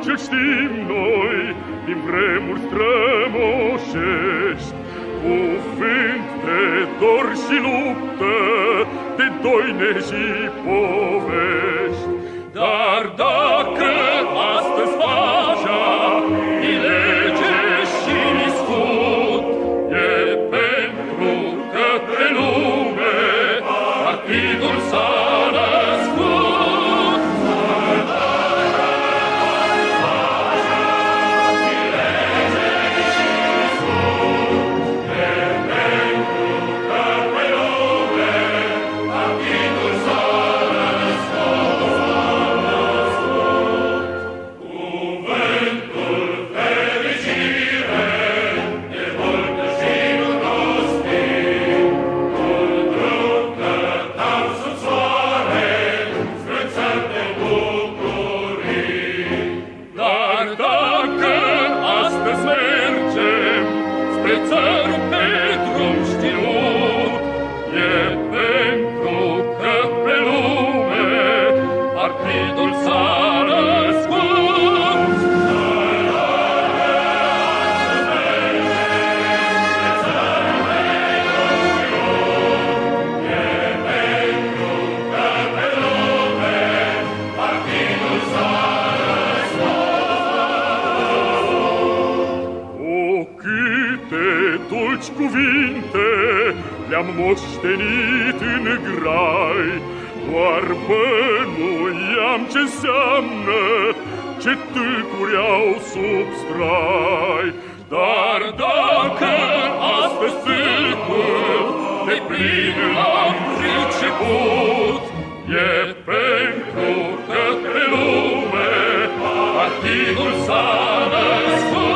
ce știm noi din vremuri strămoșești, cuvânt de dor și luptă, de doine și povești. Dar dacă astăzi pacea e lege și sfut, e pentru că pe lume partidul s-a născut. Cuvinte le-am moștenit în grai, doar bănuiam ce-nseamnă, ce tâlcuri au sub strai. Dar dacă astăzi tâlcul de plin l-am priceput, e pentru că pe lume partidul s-a născut.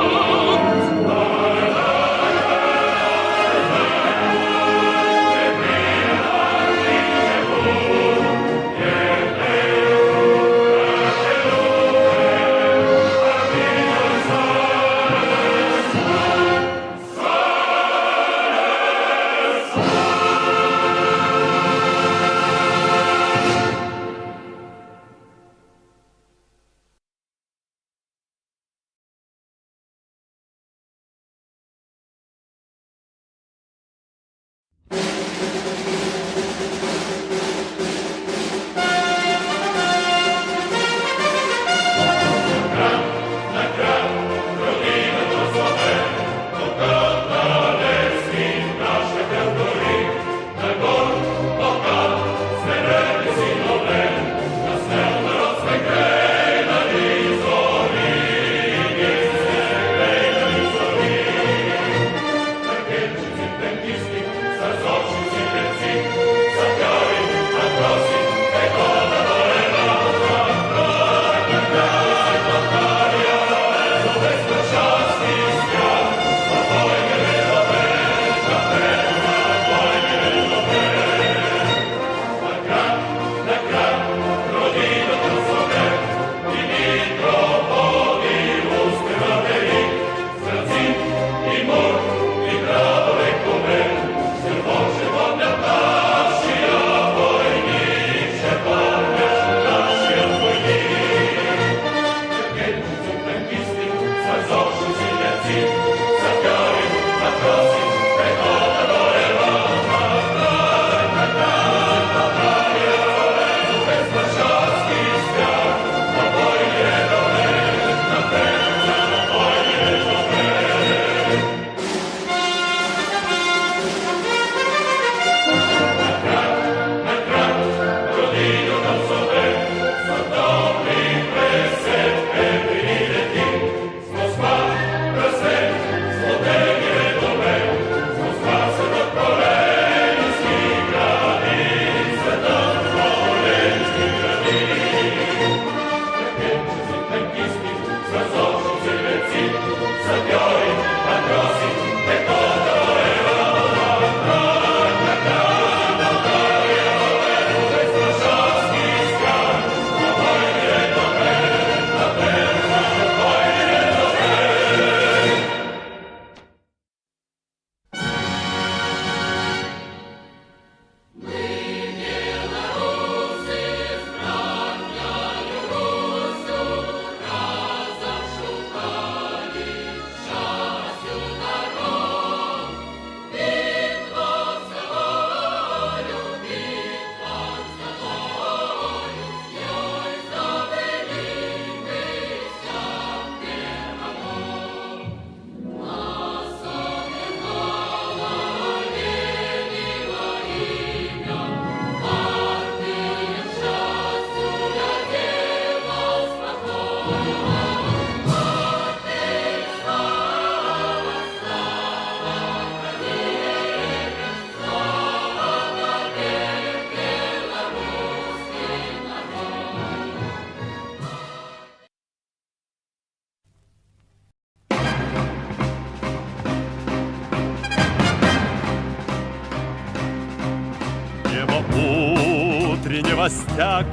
невостяк,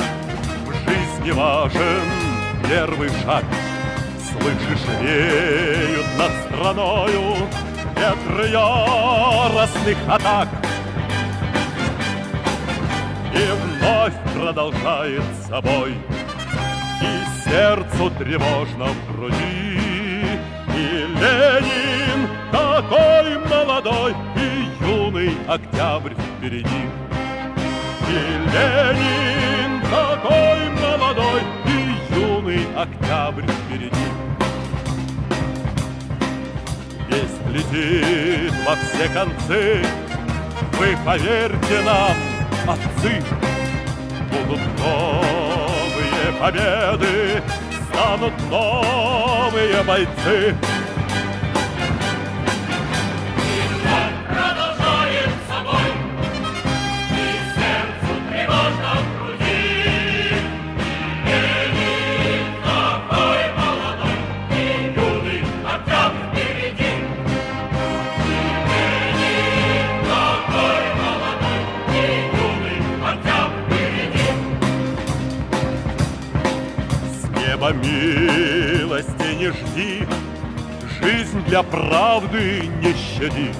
в жизни важен первый шаг. Слышишь, веют над страною ветры яростных атак. И вновь продолжается бой, и сердцу тревожно в груди. И Ленин такой молодой, и юный октябрь впереди. И Ленин такой молодой, и юный октябрь впереди. Весть летит во все концы, вы поверьте нам, отцы, будут новые победы, станут новые бойцы. Милости не жди, жизнь для правды не щади.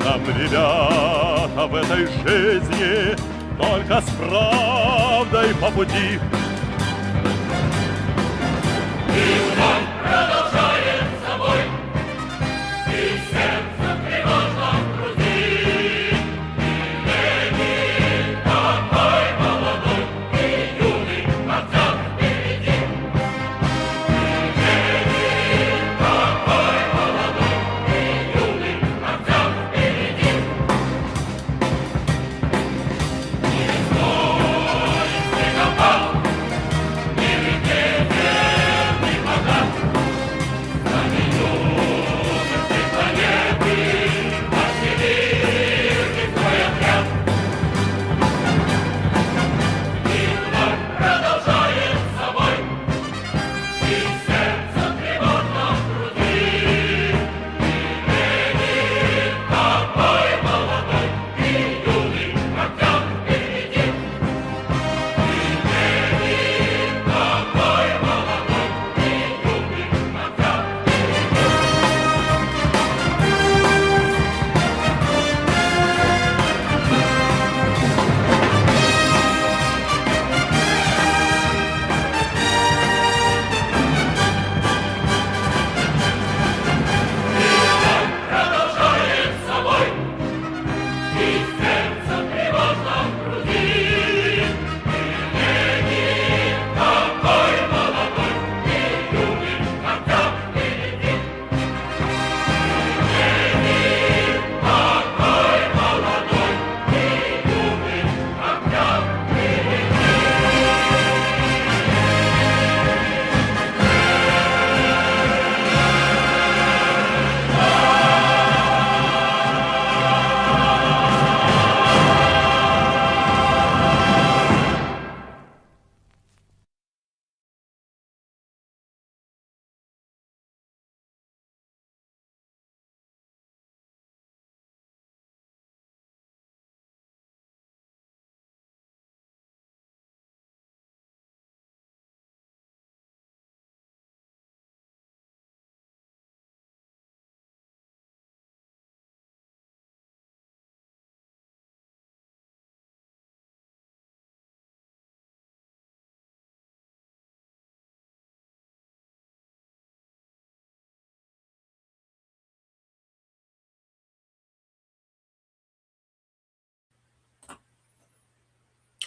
Нам, ребята, в этой жизни только с правдой по пути. И он продолжает собой, и сердце тревожно в груди. И Ленин такой молодой, и юный октябрь.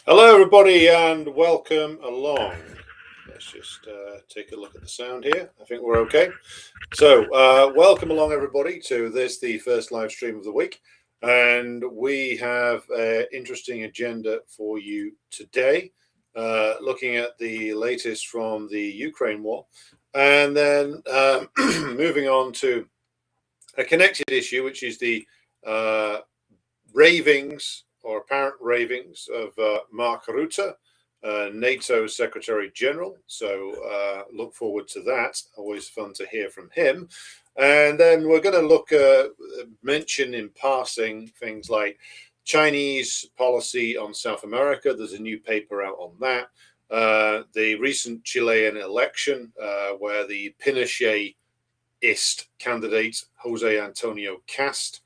Hello everybody and welcome along. Let's just take a look at the sound here. I think we're okay. So welcome along everybody to this, the first live stream of the week. And we have an interesting agenda for you today, looking at the latest from the Ukraine war. And then moving on to a connected issue, which is the ravings or apparent ravings of Mark Rutte, NATO Secretary General. So look forward to that. Always fun to hear from him. And then we're going to look mention in passing things like Chinese policy on South America. There's a new paper out on that. The recent Chilean election, where the Pinochet-ist candidate Jose Antonio Cast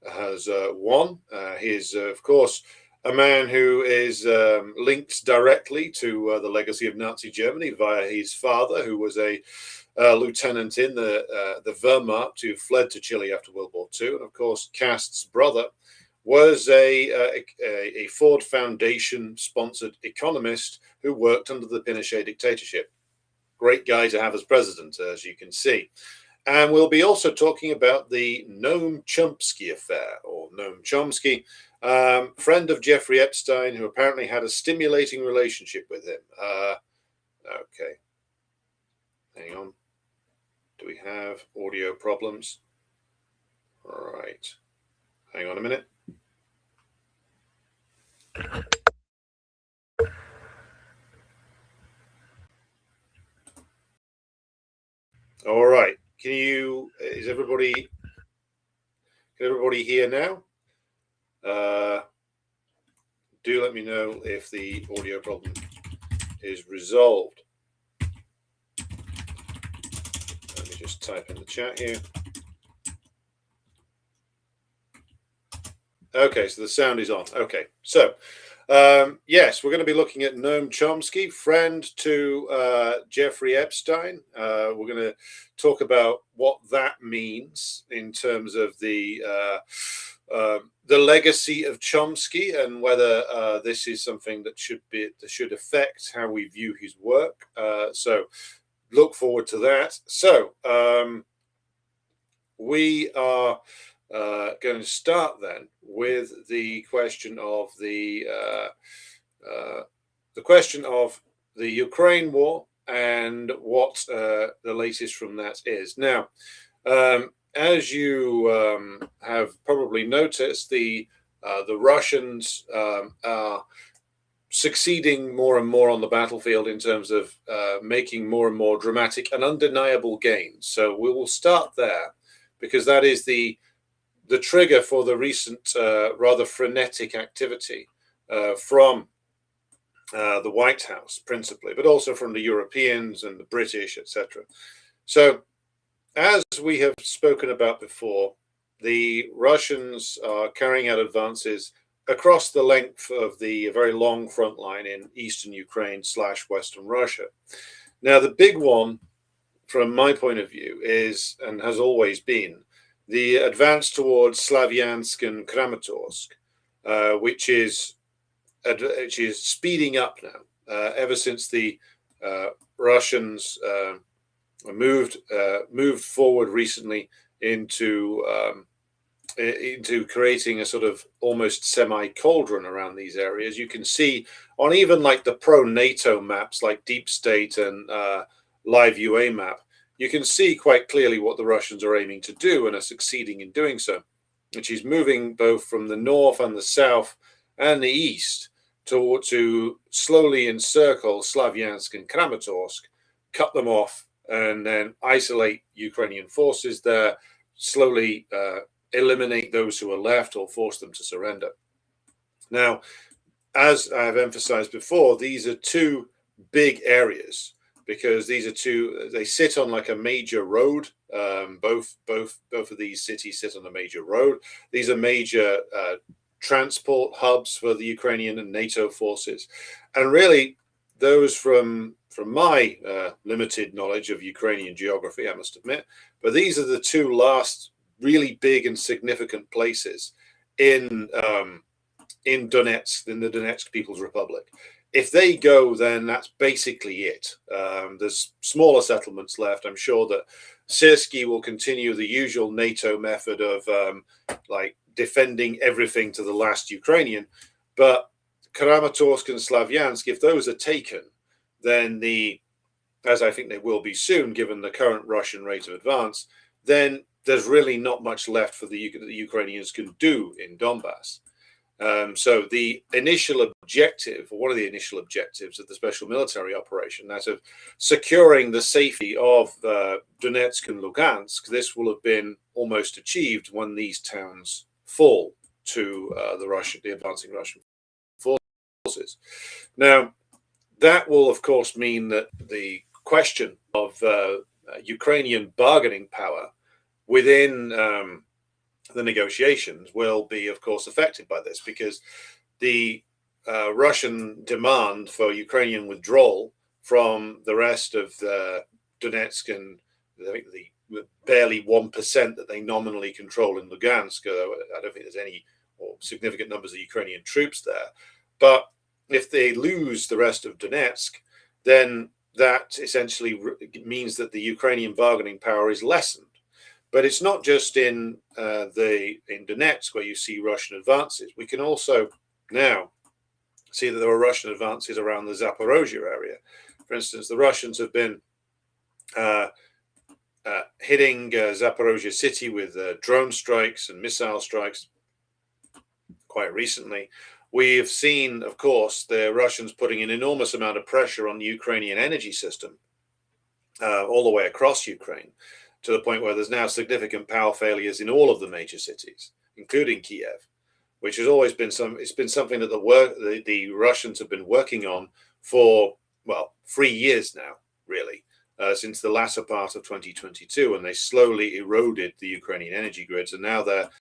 has won. He is, of course, a man who is linked directly to the legacy of Nazi Germany via his father, who was a lieutenant in the Wehrmacht who fled to Chile after World War II. And of course, Cast's brother was a Ford Foundation sponsored economist who worked under the Pinochet dictatorship. Great guy to have as president, as you can see. And we'll be also talking about the Noam Chomsky affair, or Noam Chomsky, friend of Jeffrey Epstein, who apparently had a stimulating relationship with him. Okay. Hang on. Do we have audio problems? All right. Hang on a minute. All right. Can everybody hear now? Do let me know if the audio problem is resolved. Let me just type in the chat here. Okay, so the sound is on. Okay, so yes, we're going to be looking at Noam Chomsky, friend to Jeffrey Epstein. We're going to talk about what that means in terms of the legacy of Chomsky and whether this is something that should affect how we view his work. So look forward to that. So we are going to start then with the question of the Ukraine war and what the latest from that is. Now, as you have probably noticed, the Russians are succeeding more and more on the battlefield in terms of making more and more dramatic and undeniable gains. So we will start there because that is the trigger for the recent rather frenetic activity from the White House, principally, but also from the Europeans and the British, etc. So, as we have spoken about before, the Russians are carrying out advances across the length of the very long front line in eastern Ukraine / Western Russia. Now, the big one, from my point of view, is and has always been the advance towards Slavyansk and Kramatorsk, which is speeding up now. Ever since the Russians moved forward recently into creating a sort of almost semi-cauldron around these areas. You can see on even like the pro-NATO maps, like Deep State and Live UA map, you can see quite clearly what the Russians are aiming to do and are succeeding in doing so, which is moving both from the north and the south and the east to slowly encircle Slavyansk and Kramatorsk, cut them off, and then isolate Ukrainian forces there, slowly eliminate those who are left or force them to surrender. Now, as I've emphasized before, these are two big areas because they sit on like a major road. Both of these cities sit on a major road. These are major transport hubs for the Ukrainian and NATO forces. And really, those from my limited knowledge of Ukrainian geography, I must admit, but these are the two last really big and significant places in Donetsk, in the Donetsk People's Republic. If they go, then that's basically it. There's smaller settlements left. I'm sure that Syrskyi will continue the usual NATO method of like defending everything to the last Ukrainian. But Kramatorsk and Slavyansk, if those are taken, then as I think they will be soon, given the current Russian rate of advance, then there's really not much left for the Ukrainians can do in Donbass. So the initial objective, or one of the initial objectives of the special military operation, that of securing the safety of Donetsk and Lugansk, this will have been almost achieved when these towns fall. to the advancing Russian forces. Now, that will, of course, mean that the question of Ukrainian bargaining power within the negotiations will be, of course, affected by this, because the Russian demand for Ukrainian withdrawal from the rest of Donetsk and I think the barely 1% that they nominally control in Lugansk. I don't think there's any or significant numbers of Ukrainian troops there. But if they lose the rest of Donetsk, then that essentially means that the Ukrainian bargaining power is lessened. But it's not just in Donetsk where you see Russian advances. We can also now see that there are Russian advances around the Zaporozhye area. For instance, the Russians have been hitting Zaporozhye city with drone strikes and missile strikes quite recently. We've seen, of course, the Russians putting an enormous amount of pressure on the Ukrainian energy system all the way across Ukraine, to the point where there's now significant power failures in all of the major cities, including Kiev, which has always been something that the Russians have been working on for, well, 3 years now, really, since the latter part of 2022, and they slowly eroded the Ukrainian energy grids, and now they're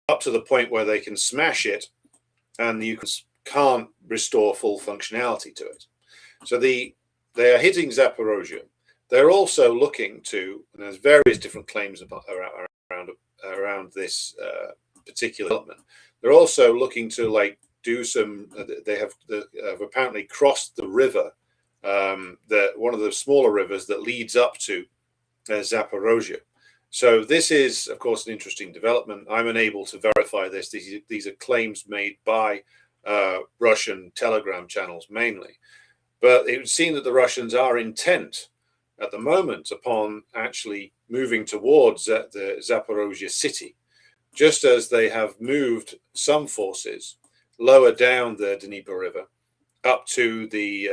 up to the point where they can smash it, and you can't restore full functionality to it. So they are hitting Zaporozhye. They're also looking to, and there's various different claims around this particular development. They're also looking to do some. They have apparently crossed the river, one of the smaller rivers that leads up to Zaporozhye. So this is, of course, an interesting development. I'm unable to verify this. These are claims made by Russian Telegram channels mainly, but it would seem that the Russians are intent at the moment upon actually moving towards the Zaporozhye city, just as they have moved some forces lower down the Dnieper River up to the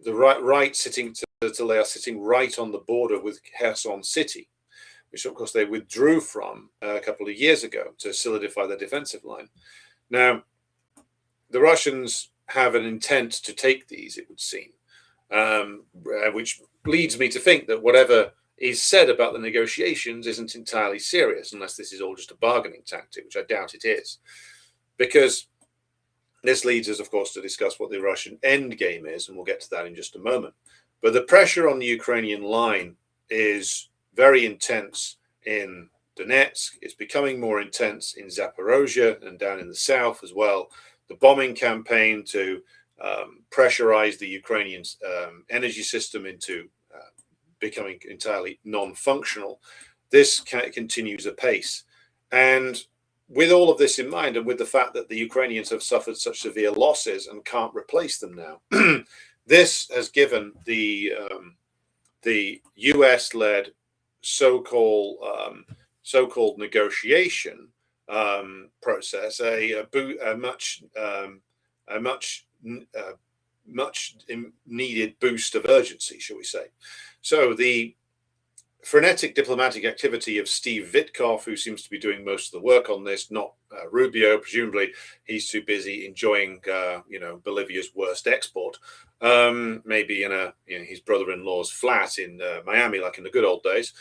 right sitting till they are sitting right on the border with Kherson city, which of course they withdrew from a couple of years ago to solidify their defensive line. Now, the Russians have an intent to take these, it would seem, which leads me to think that whatever is said about the negotiations isn't entirely serious, unless this is all just a bargaining tactic, which I doubt it is. Because this leads us, of course, to discuss what the Russian end game is, and we'll get to that in just a moment. But the pressure on the Ukrainian line is very intense in Donetsk. It's becoming more intense in Zaporozhye and down in the south as well. The bombing campaign to pressurize the Ukrainian energy system into becoming entirely non-functional, this continues apace. And with all of this in mind, and with the fact that the Ukrainians have suffered such severe losses and can't replace them now, this has given the US-led so-called negotiation process a much needed boost of urgency, shall we say. So the frenetic diplomatic activity of Steve Witkoff, who seems to be doing most of the work on this, not Rubio. Presumably he's too busy enjoying Bolivia's worst export, maybe in his brother-in-law's flat in Miami, like in the good old days.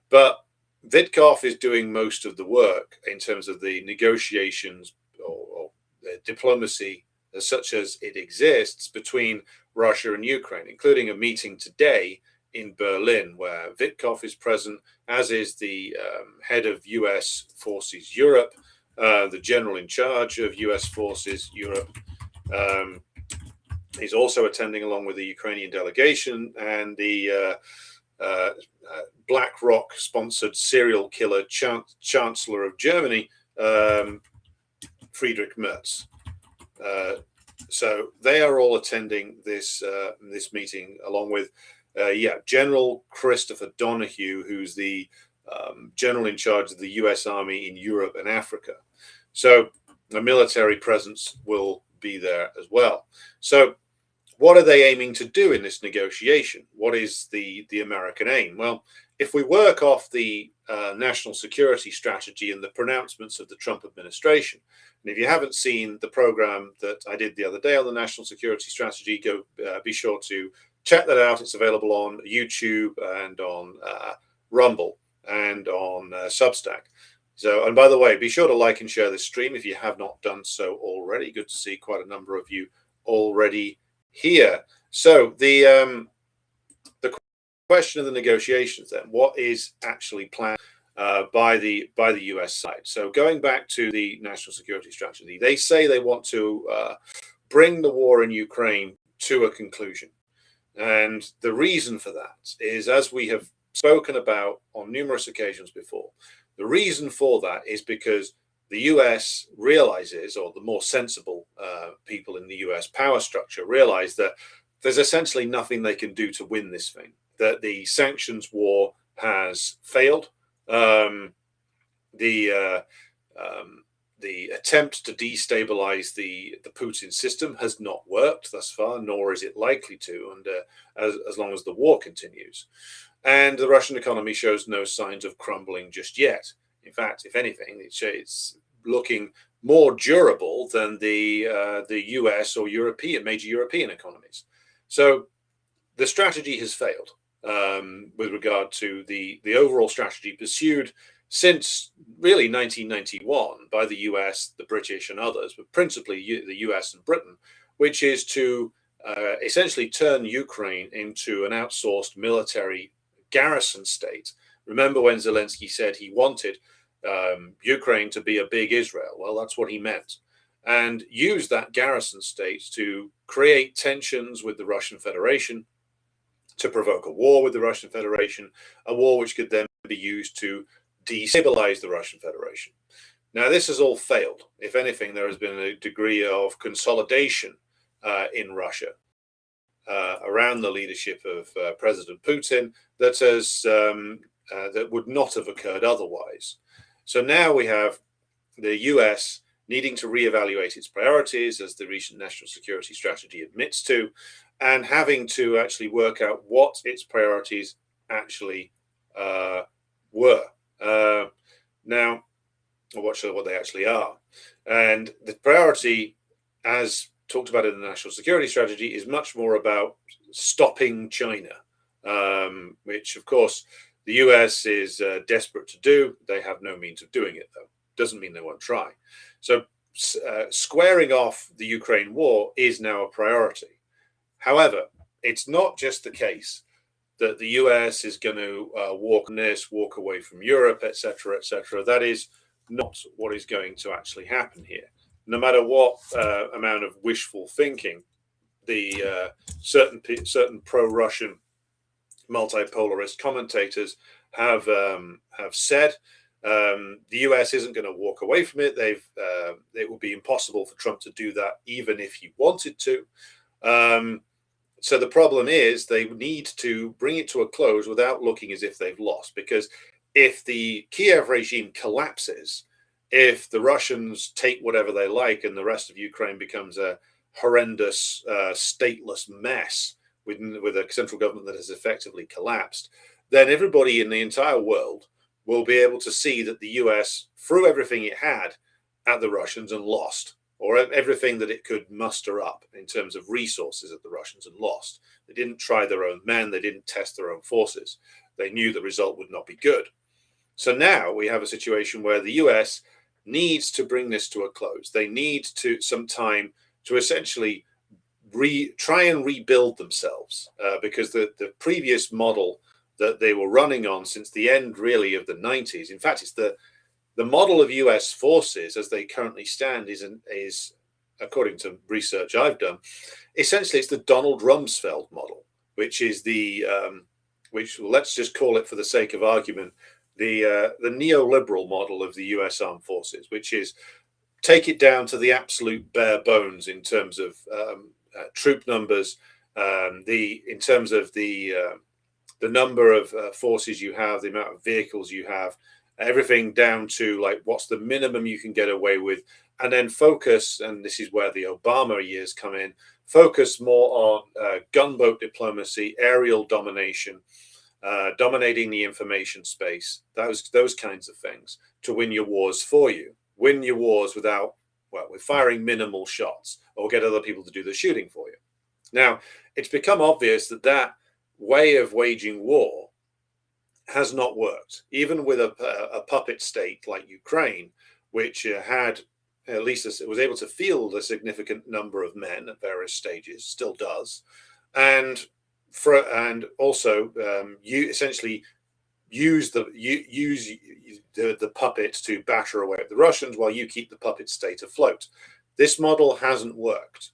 But Witkoff is doing most of the work in terms of the negotiations or the diplomacy such as it exists between Russia and Ukraine, including a meeting today in Berlin where Witkoff is present, as is the head of US Forces Europe, the general in charge of US Forces Europe. He's also attending along with the Ukrainian delegation, and the BlackRock sponsored serial killer Chancellor of Germany, Friedrich Merz. So they are all attending this meeting, along with General Christopher Donahue, who's the general in charge of the US Army in Europe and Africa. So a military presence will be there as well. So what are they aiming to do in this negotiation? What is the American aim? Well, if we work off the national security strategy and the pronouncements of the Trump administration, and if you haven't seen the program that I did the other day on the national security strategy, go be sure to check that out. It's available on YouTube and on Rumble and on Substack. So, and by the way, be sure to like and share this stream if you have not done so already. Good to see quite a number of you already here. So the question of the negotiations then, what is actually planned by the US side? So going back to the national security strategy, they say they want to bring the war in Ukraine to a conclusion. And the reason for that is, as we have spoken about on numerous occasions before, the reason for that is because the US realizes, or the more sensible people in the US power structure realize, that there's essentially nothing they can do to win this thing, that the sanctions war has failed. The attempt to destabilize the Putin system has not worked thus far, nor is it likely to, and as long as the war continues. And the Russian economy shows no signs of crumbling just yet. In fact, if anything, it's looking more durable than the US or major European economies. So the strategy has failed with regard to the overall strategy pursued since really 1991 by the US, the British, and others, but principally the US and Britain, which is to essentially turn Ukraine into an outsourced military garrison state. Remember when Zelensky said he wanted Ukraine to be a big Israel? Well, that's what he meant. And use that garrison state to create tensions with the Russian Federation, to provoke a war with the Russian Federation, a war which could then be used to destabilize the Russian Federation. Now, this has all failed. If anything, there has been a degree of consolidation in Russia around the leadership of President Putin that would not have occurred otherwise. So now we have the US needing to reevaluate its priorities, as the recent national security strategy admits to, and having to actually work out what its priorities actually were. Now, or what they actually are. And the priority, as talked about in the national security strategy, is much more about stopping China, which, of course, the US is desperate to do. They have no means of doing it, though. Doesn't mean they won't try. So squaring off the Ukraine war is now a priority. However, it's not just the case that the US is going to walk away from Europe, etc., etc. That is not what is going to actually happen here. No matter what amount of wishful thinking the certain pro-Russian multipolarist commentators have said, the US isn't going to walk away from it. It would be impossible for Trump to do that, even if he wanted to. So the problem is they need to bring it to a close without looking as if they've lost, because if the Kiev regime collapses, if the Russians take whatever they like and the rest of Ukraine becomes a horrendous stateless mess with a central government that has effectively collapsed, then everybody in the entire world will be able to see that the US threw everything it had at the Russians and lost, or everything that it could muster up in terms of resources at the Russians and lost. They didn't try their own men. They didn't test their own forces. They knew the result would not be good. So now we have a situation where the US needs to bring this to a close. They need some time to essentially try and rebuild themselves, because the previous model that they were running on since the end really of the 90s, in fact, it's the model of US forces as they currently stand is, according to research I've done, essentially it's the Donald Rumsfeld model, which is which let's just call it for the sake of argument, the neoliberal model of the US armed forces, which is take it down to the absolute bare bones in terms of troop numbers, in terms of the number of forces you have, the amount of vehicles you have, everything down to like what's the minimum you can get away with, and then focus, and this is where the Obama years come in, focus more on gunboat diplomacy, aerial domination, dominating the information space, those kinds of things, to win your wars for you. Win your wars with firing minimal shots, or get other people to do the shooting for you. Now, it's become obvious that way of waging war has not worked, even with a puppet state like Ukraine, which had, at least it was able to field a significant number of men at various stages, still does, and also you essentially use the puppets to batter away at the Russians while you keep the puppet state afloat. This model hasn't worked.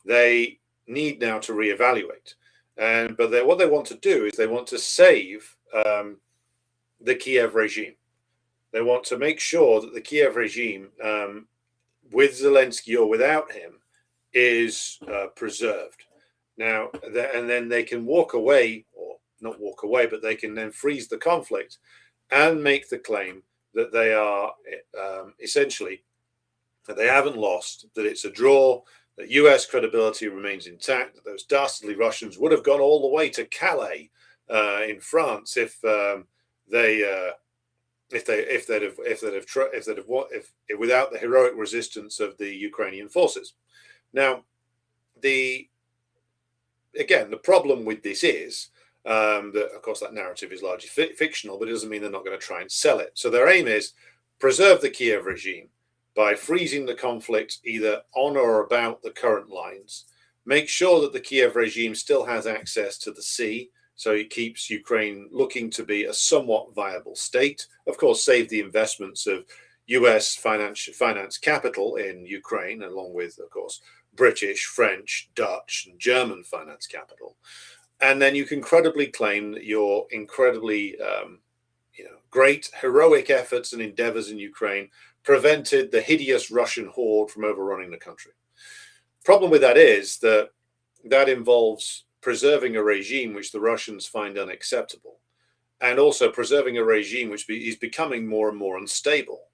They need now to reevaluate, but what they want to do is they want to save the Kiev regime. They want to make sure that the Kiev regime, with Zelensky or without him, is preserved. Now, and then they can walk away, or not walk away, but they can then freeze the conflict and make the claim that they are essentially, that they haven't lost, that it's a draw, that US credibility remains intact, that those dastardly Russians would have gone all the way to Calais in France if without the heroic resistance of the Ukrainian forces. Now, the problem with this is that, of course, that narrative is largely fictional, but it doesn't mean they're not going to try and sell it. So their aim is preserve the Kiev regime by freezing the conflict either on or about the current lines, make sure that the Kiev regime still has access to the sea, so it keeps Ukraine looking to be a somewhat viable state. Of course, save the investments of US finance capital in Ukraine, along with, of course, British, French, Dutch, and German finance capital. And then you can credibly claim that your incredibly great heroic efforts and endeavors in Ukraine prevented the hideous Russian horde from overrunning the country. Problem with that is that involves preserving a regime which the Russians find unacceptable, and also preserving a regime which is becoming more and more unstable.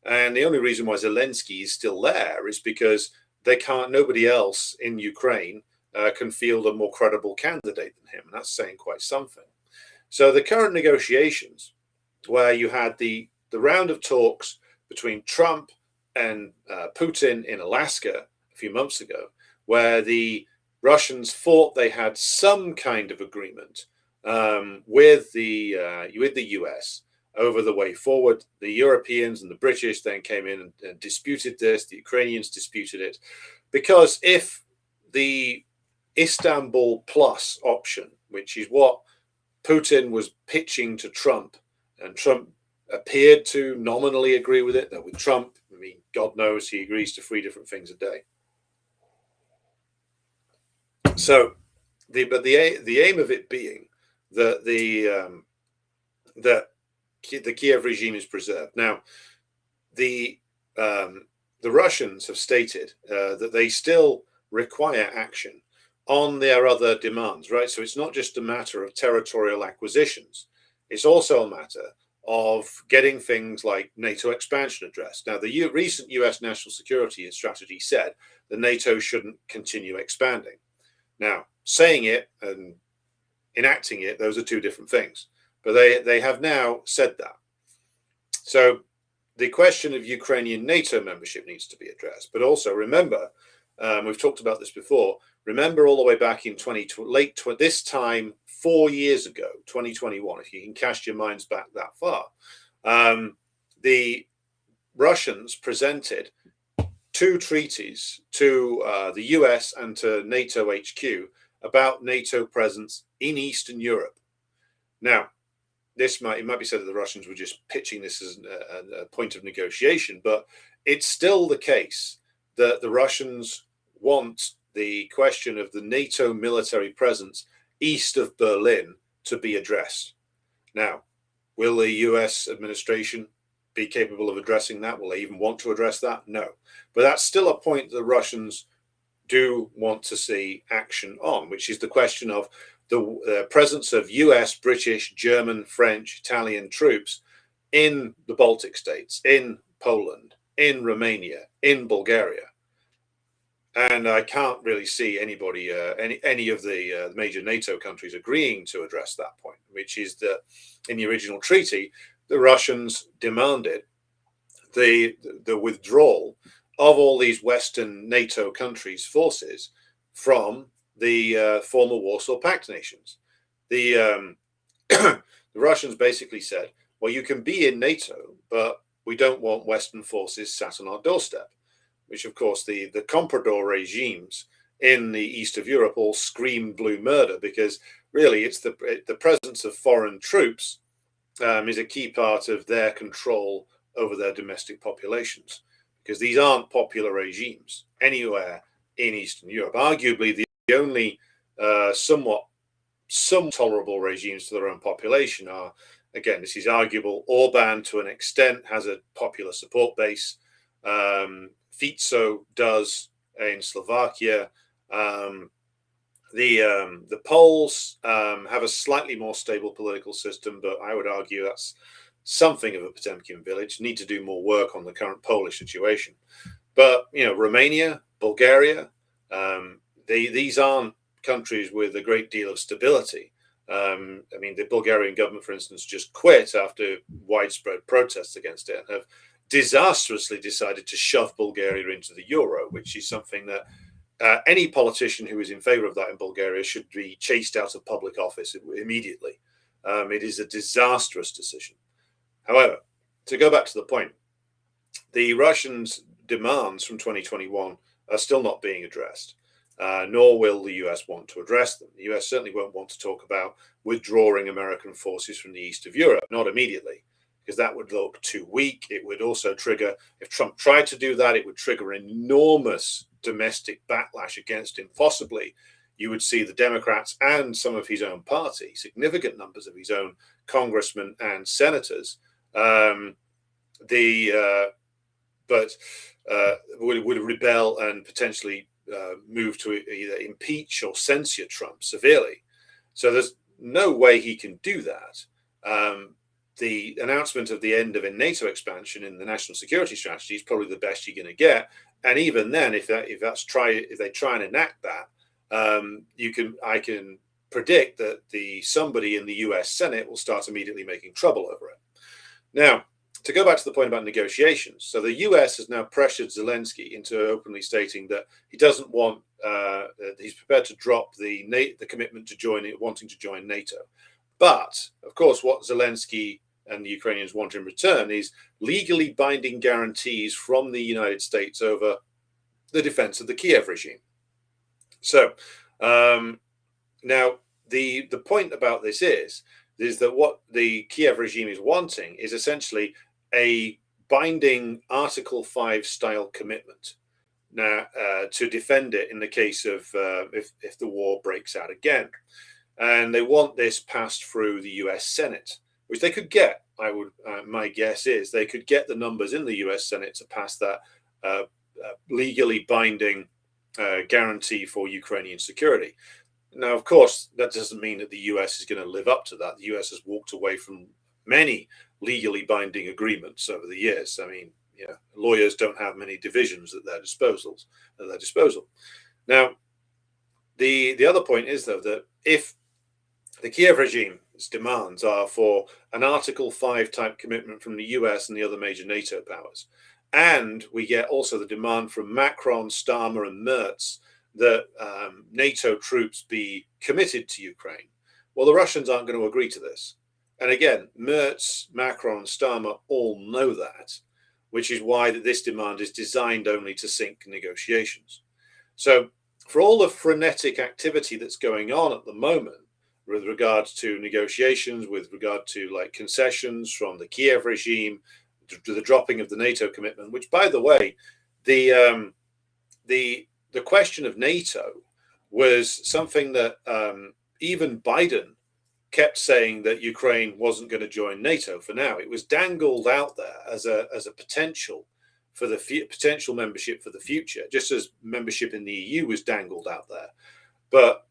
And the only reason why Zelensky is still there is because nobody else in Ukraine can field a more credible candidate than him, and that's saying quite something. So the current negotiations, where you had the round of talks between Trump and Putin in Alaska a few months ago, where the Russians thought they had some kind of agreement with the US over the way forward. The Europeans and the British then came in and disputed this. The Ukrainians disputed it, because if the Istanbul Plus option, which is what Putin was pitching to Trump, and Trump appeared to nominally agree with it, that with Trump, I mean, God knows he agrees to 3 different things a day. So, the aim of it being that the Kiev regime is preserved. Now, the Russians have stated that they still require action on their other demands, right? So it's not just a matter of territorial acquisitions; it's also a matter of getting things like NATO expansion addressed. Now, the recent US national security strategy said that NATO shouldn't continue expanding. Now, saying it and enacting it, those are 2 different things. But they have now said that. So the question of Ukrainian NATO membership needs to be addressed. But also remember, we've talked about this before, remember all the way back in this time 4 years ago, 2021, if you can cast your minds back that far, the Russians presented 2 treaties to the US and to NATO HQ about NATO presence in Eastern Europe. Now, it might be said that the Russians were just pitching this as a point of negotiation, but it's still the case that the Russians want the question of the NATO military presence east of Berlin to be addressed. Now, will the US administration be capable of addressing that? Will they even want to address that? No. But that's still a point the Russians do want to see action on, which is the question of the presence of US, British, German, French, Italian troops in the Baltic states, in Poland, in Romania, in Bulgaria. And I can't really see anybody, any of the major NATO countries agreeing to address that point, which is that in the original treaty, the Russians demanded the withdrawal of all these Western NATO countries' forces from the former Warsaw Pact nations. The the Russians basically said, well, you can be in NATO, but we don't want Western forces sat on our doorstep, which, of course, the comprador regimes in the east of Europe all scream blue murder, because really it's the presence of foreign troops is a key part of their control over their domestic populations, because these aren't popular regimes anywhere in Eastern Europe. Arguably, the only some tolerable regimes to their own population are, again, this is arguable, Orban to an extent has a popular support base. Fico does in Slovakia. The Poles have a slightly more stable political system, but I would argue that's something of a Potemkin village. Need to do more work on the current Polish situation. But Romania, Bulgaria, these aren't countries with a great deal of stability. I mean, the Bulgarian government, for instance, just quit after widespread protests against it and have disastrously decided to shove Bulgaria into the euro, which is something that any politician who is in favor of that in Bulgaria should be chased out of public office immediately. It is a disastrous decision. However, to go back to the point, the Russians' demands from 2021 are still not being addressed, nor will the US want to address them. The US certainly won't want to talk about withdrawing American forces from the east of Europe, not immediately, because that would look too weak. It would also trigger, if Trump tried to do that, it would trigger enormous domestic backlash against him. Possibly, you would see the Democrats and some of his own party, significant numbers of his own congressmen and senators, would rebel and potentially move to either impeach or censure Trump severely. So there's no way he can do that. The announcement of the end of a NATO expansion in the national security strategy is probably the best you're going to get. And even then, if they try and enact that, I can predict that somebody in the US Senate will start immediately making trouble over it. Now, to go back to the point about negotiations, so the US has now pressured Zelensky into openly stating that he doesn't want, he's prepared to drop the commitment to wanting to join NATO. But, of course, what Zelensky and the Ukrainians want in return is legally binding guarantees from the United States over the defense of the Kiev regime. So now the point about this is that what the Kiev regime is wanting is essentially a binding Article 5 style commitment now to defend it in the case of if the war breaks out again. And they want this passed through the US Senate, which they could get. My guess is they could get the numbers in the US Senate to pass that legally binding guarantee for Ukrainian security. Now, of course, that doesn't mean that the US is going to live up to that. The US has walked away from many legally binding agreements over the years. I mean, lawyers don't have many divisions at their disposal. Now, the other point is, though, that if the Kiev regime's demands are for an Article 5 type commitment from the US and the other major NATO powers, and we get also the demand from Macron, Starmer, and Merz that NATO troops be committed to Ukraine, well, the Russians aren't going to agree to this. And again, Merz, Macron, and Starmer all know that, which is why this demand is designed only to sink negotiations. So for all the frenetic activity that's going on at the moment with regards to negotiations, with regard to concessions from the Kiev regime, to the dropping of the NATO commitment, which, by the way, the question of NATO was something that even Biden kept saying that Ukraine wasn't going to join NATO for now. It was dangled out there as a potential for the potential membership for the future, just as membership in the EU was dangled out there. But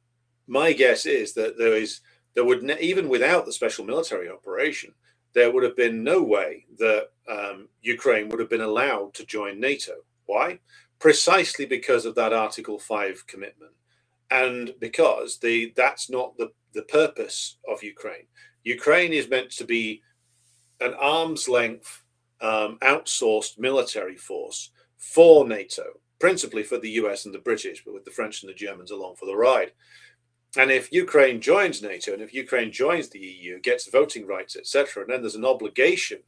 my guess is that there would even without the special military operation, there would have been no way that Ukraine would have been allowed to join NATO. Why? precisely because of that Article 5 commitment, and because that's not the purpose of Ukraine. Ukraine is meant to be an arm's length outsourced military force for NATO, principally for the US and the British, but with the French and the Germans along for the ride. And if Ukraine joins NATO, and if Ukraine joins the EU, gets voting rights, etc., and then there's an obligation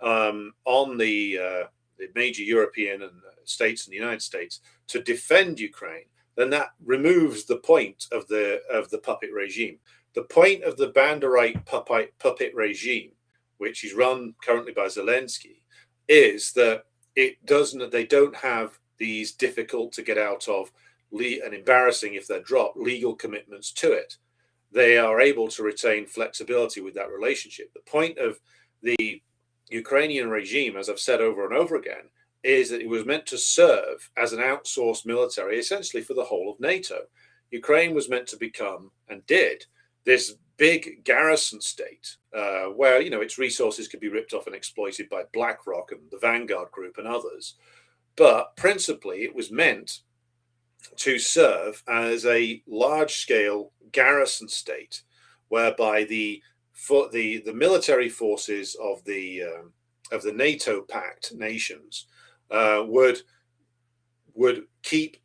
on the major European and states and the United States to defend Ukraine, then that removes the point of the puppet regime. The point of the Banderite puppet regime, which is run currently by Zelensky, is that they don't have these difficult to get out of and embarrassing if they're dropped legal commitments to it. They are able to retain flexibility with that relationship. The point of the Ukrainian regime, as I've said over and over again, is that it was meant to serve as an outsourced military, essentially for the whole of NATO. Ukraine was meant to become, and did, this big garrison state where, its resources could be ripped off and exploited by BlackRock and the Vanguard Group and others. But principally, it was meant to serve as a large-scale garrison state, whereby the military forces of the NATO pact nations would keep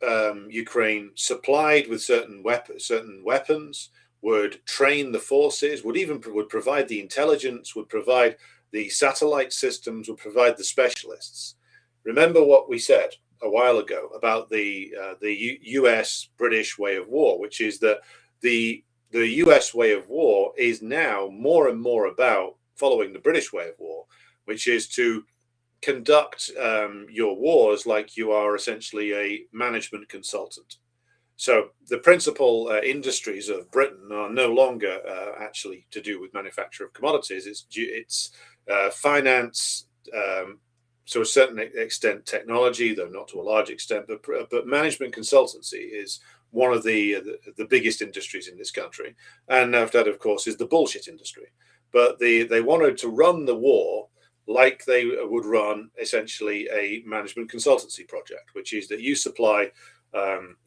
Ukraine supplied with certain weapons, would train the forces, would provide the intelligence, would provide the satellite systems, would provide the specialists. Remember what we said a while ago about the US British way of war, which is that the US way of war is now more and more about following the British way of war, which is to conduct your wars like you are essentially a management consultant. So the principal industries of Britain are no longer actually to do with manufacture of commodities. It's finance, to a certain extent technology, though not to a large extent, but management consultancy is one of the biggest industries in this country. And that, of course, is the bullshit industry. But they wanted to run the war like they would run essentially a management consultancy project, which is that you supply,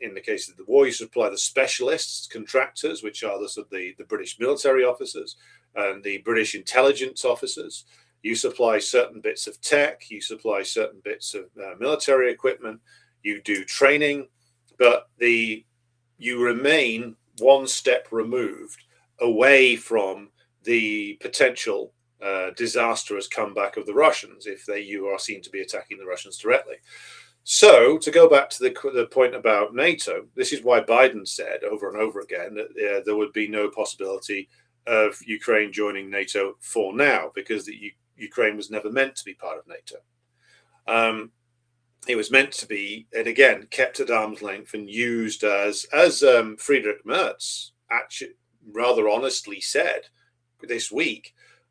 in the case of the war, you supply the specialists, contractors, which are the British military officers and the British intelligence officers. You supply certain bits of tech, you supply certain bits of military equipment, you do training, but you remain one step removed away from the potential disastrous comeback of the Russians if you are seen to be attacking the Russians directly. So, to go back to the point about NATO, this is why Biden said over and over again that there would be no possibility of Ukraine joining NATO for now, because Ukraine was never meant to be part of NATO. It was meant to be, and again, kept at arm's length and used as Friedrich Merz actually rather honestly said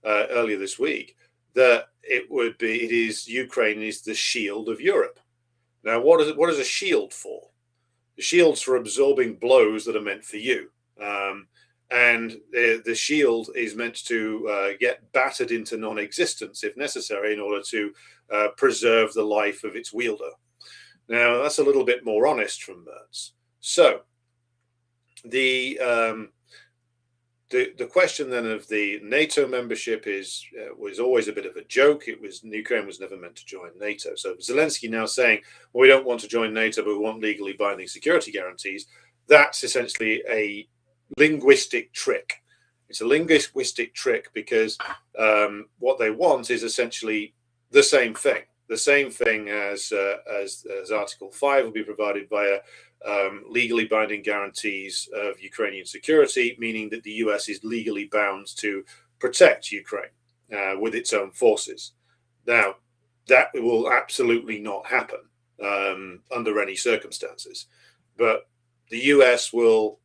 earlier this week, that Ukraine is the shield of Europe. Now, what is a shield for? The shield's for absorbing blows that are meant for you. And the shield is meant to get battered into non-existence if necessary in order to preserve the life of its wielder. Now, that's a little bit more honest from Merz. So, the question then of the NATO membership was always a bit of a joke. Ukraine was never meant to join NATO. So Zelensky now saying, well, we don't want to join NATO, but we want legally binding security guarantees. That's essentially a linguistic trick. It's a linguistic trick because what they want is essentially the same thing. The same thing as Article 5 will be provided via legally binding guarantees of Ukrainian security, meaning that the US is legally bound to protect Ukraine with its own forces. Now, that will absolutely not happen under any circumstances. But the US will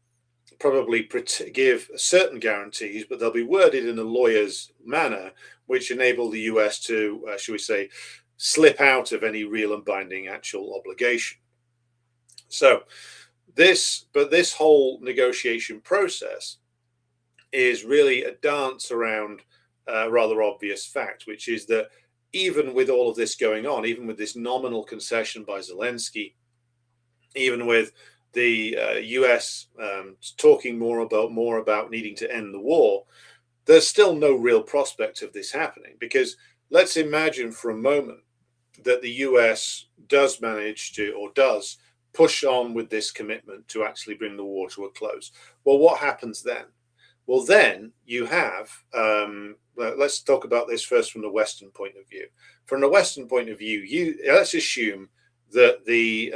probably give certain guarantees, but they'll be worded in a lawyer's manner, which enable the US to, shall we say, slip out of any real and binding actual obligation. So this whole negotiation process is really a dance around a rather obvious fact, which is that even with all of this going on, even with this nominal concession by Zelensky even with the US talking more about needing to end the war, there's still no real prospect of this happening, because let's imagine for a moment that the US does manage to, or does push on with this commitment to actually bring the war to a close. Well, what happens then? Well, then you have, let's talk about this first from the Western point of view. From the Western point of view, let's assume that the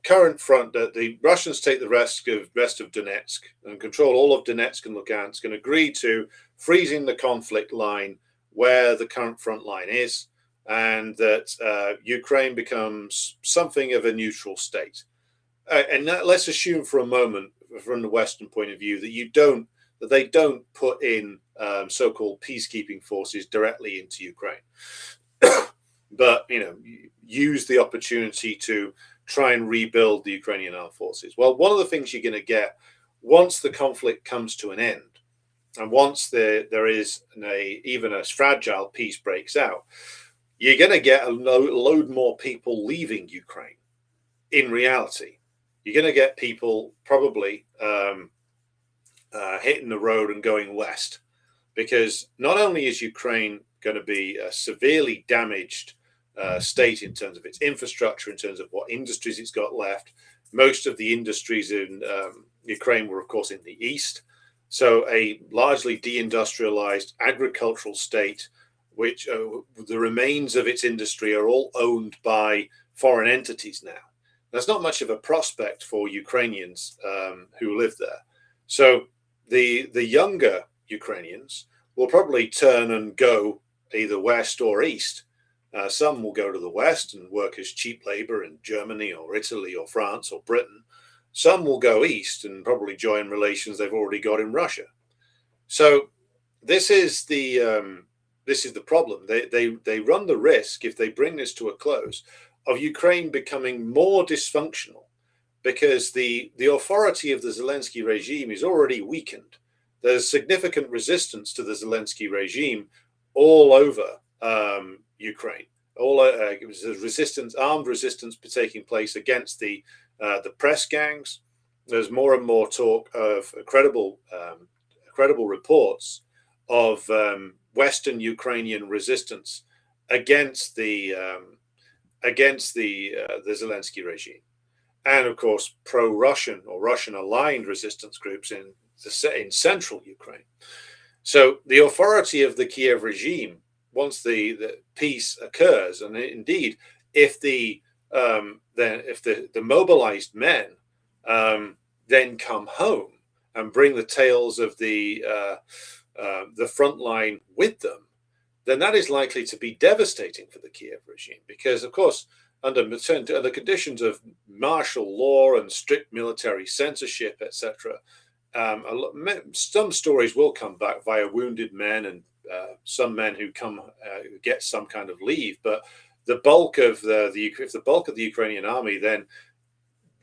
current front, that the Russians take the rest of Donetsk and control all of Donetsk and Lugansk, and agree to freezing the conflict line where the current front line is, and that Ukraine becomes something of a neutral state. And let's assume for a moment, from the Western point of view, that they don't put in so-called peacekeeping forces directly into Ukraine, but use the opportunity to try and rebuild the Ukrainian armed forces. Well, one of the things you're going to get once the conflict comes to an end, and once there is even a fragile peace breaks out, you're going to get a load more people leaving Ukraine. In reality, you're going to get people probably hitting the road and going west, because not only is Ukraine going to be a severely damaged state in terms of its infrastructure, in terms of what industries it's got left. Most of the industries in Ukraine were, of course, in the east. So a largely deindustrialized agricultural state, which the remains of its industry are all owned by foreign entities now. There's not much of a prospect for Ukrainians who live there. So the younger Ukrainians will probably turn and go either west or east. Some will go to the west and work as cheap labor in Germany or Italy or France or Britain. Some will go east and probably join relations they've already got in Russia. So this is the problem. They run the risk, if they bring this to a close, of Ukraine becoming more dysfunctional, because the authority of the Zelensky regime is already weakened. There's significant resistance to the Zelensky regime all over Ukraine. Resistance, armed resistance, taking place against the press gangs. There's more and more talk of credible reports of Western Ukrainian resistance against the Zelensky regime, and of course pro-Russian or Russian-aligned resistance groups in central Ukraine. So the authority of the Kiev regime, once the peace occurs, and indeed if the mobilized men then come home and bring the tales of the front line with them, then that is likely to be devastating for the Kiev regime, because of course under the conditions of martial law and strict military censorship, etc., some stories will come back via wounded men and some men who come get some kind of leave, but the bulk of if the bulk of the Ukrainian army then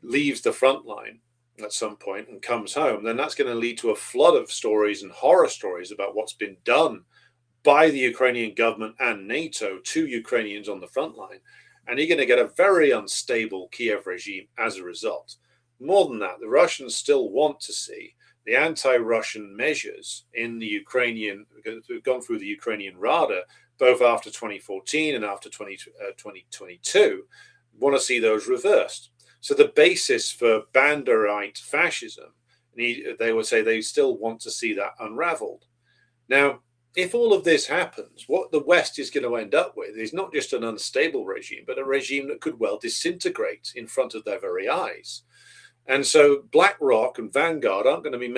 leaves the front line at some point and comes home, then that's going to lead to a flood of stories and horror stories about what's been done by the Ukrainian government and NATO to Ukrainians on the front line, and you're going to get a very unstable Kiev regime as a result. More than that, the Russians still want to see the anti-Russian measures in the Ukrainian, we've gone through the Ukrainian Rada, both after 2014 and after 2022, want to see those reversed. So the basis for Banderite fascism, they would say they still want to see that unraveled. Now, if all of this happens, what the West is going to end up with is not just an unstable regime, but a regime that could well disintegrate in front of their very eyes. And so BlackRock and Vanguard aren't going to be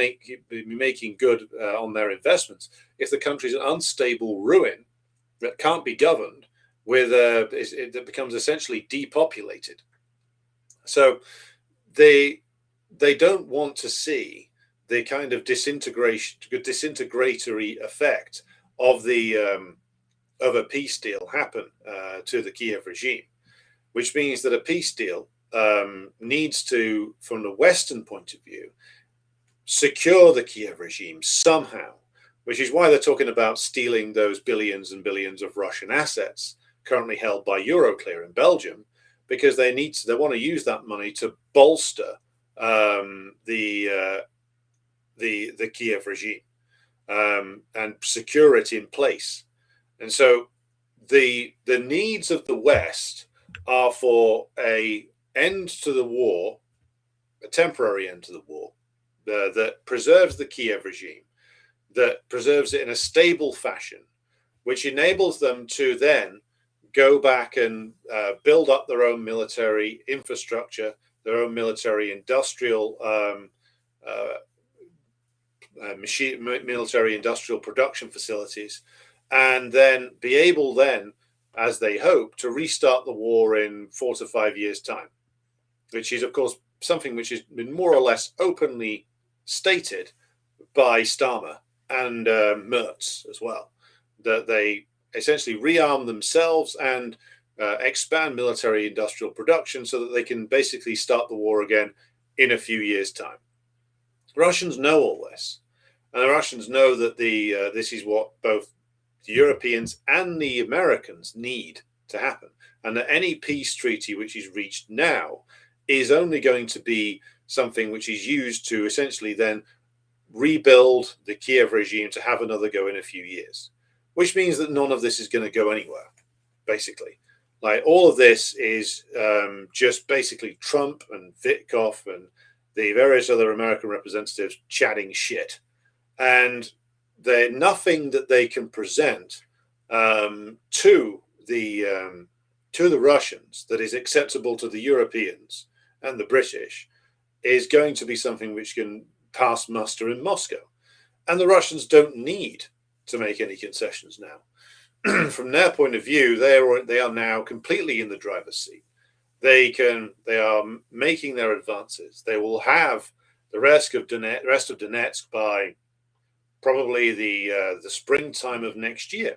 making good on their investments if the country is an unstable ruin that can't be governed, that becomes essentially depopulated. So they don't want to see the kind of disintegratory effect of a peace deal happen to the Kiev regime, which means that a peace deal needs to, from the Western point of view, secure the Kiev regime somehow, which is why they're talking about stealing those billions and billions of Russian assets currently held by Euroclear in Belgium, because they want to use that money to bolster the Kiev regime and secure it in place. And so the needs of the West are for a end to the war, a temporary end to the war, that preserves the Kiev regime, that preserves it in a stable fashion, which enables them to then go back and build up their own military infrastructure, their own military industrial military industrial production facilities, and then be able then, as they hope, to restart the war in 4 to 5 years' time, which is, of course, something which has been more or less openly stated by Starmer and Merz as well, that they essentially rearm themselves and expand military industrial production so that they can basically start the war again in a few years' time. Russians know all this, and the Russians know that this is what both the Europeans and the Americans need to happen, and that any peace treaty which is reached now is only going to be something which is used to essentially then rebuild the Kiev regime to have another go in a few years, which means that none of this is going to go anywhere, basically. Like, all of this is just basically Trump and Witkoff and the various other American representatives chatting shit. And there's nothing that they can present to the Russians that is acceptable to the Europeans and the British is going to be something which can pass muster in Moscow. And the Russians don't need to make any concessions now. From their point of view, they are now completely in the driver's seat. They are making their advances. They will have the rest of Donetsk by probably the springtime of next year.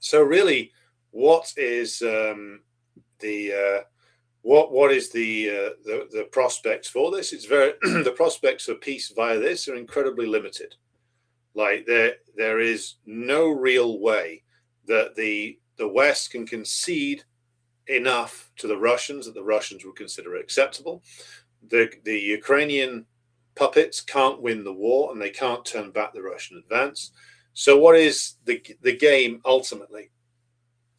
So really, what is what is the prospects for this? It's very the prospects for peace via this are incredibly limited. Like, there is no real way that the West can concede enough to the Russians that the Russians would consider acceptable. The Ukrainian puppets can't win the war, and they can't turn back the Russian advance. So what is the game ultimately?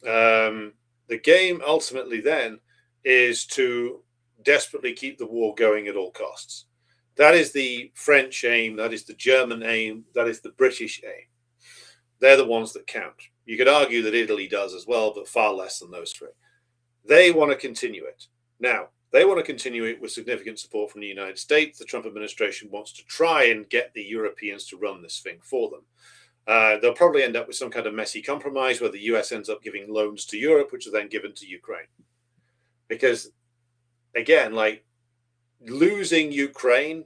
The game ultimately then is to desperately keep the war going at all costs. That is the French aim, that is the German aim, that is the British aim. They're the ones that count. You could argue that Italy does as well, but far less than those three. They want to continue it. Now, they want to continue it with significant support from the United States. The Trump administration wants to try and get the Europeans to run this thing for them. They'll probably end up with some kind of messy compromise where the US ends up giving loans to Europe, which are then given to Ukraine. Because, again, like, losing Ukraine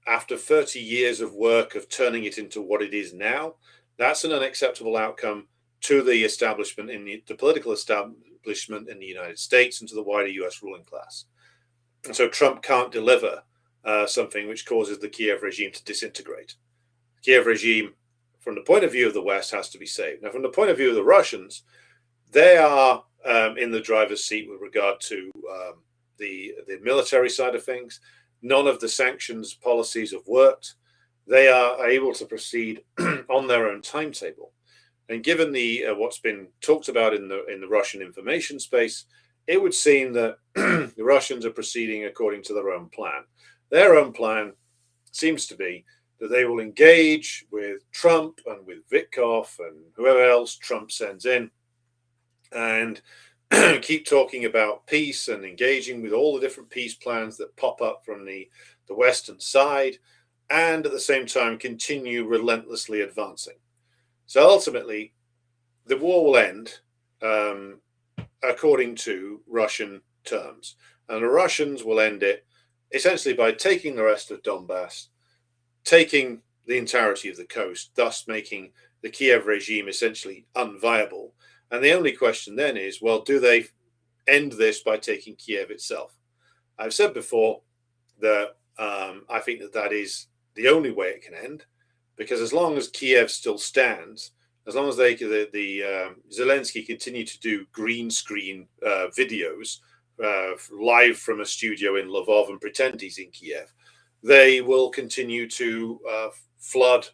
after 30 years of work of turning it into what it is now, that's an unacceptable outcome to the establishment, the political establishment in the United States, and to the wider US ruling class. And so Trump can't deliver something which causes the Kiev regime to disintegrate. The Kiev regime, from the point of view of the West, has to be saved. Now, from the point of view of the Russians, they are in the driver's seat with regard to the military side of things. None of the sanctions policies have worked. They are able to proceed on their own timetable. And given the what's been talked about in the Russian information space, it would seem that the Russians are proceeding according to their own plan. Their own plan seems to be that they will engage with Trump and with Witkoff and whoever else Trump sends in, and keep talking about peace and engaging with all the different peace plans that pop up from the Western side, and at the same time continue relentlessly advancing. So ultimately, the war will end according to Russian terms. And the Russians will end it essentially by taking the rest of Donbass, taking the entirety of the coast, thus making the Kiev regime essentially unviable. And the only question then is, well, do they end this by taking Kiev itself? I've said before that I think that is the only way it can end, because as long as Kiev still stands, as long as Zelensky continue to do green screen videos live from a studio in Lvov and pretend he's in Kiev. They will continue to flood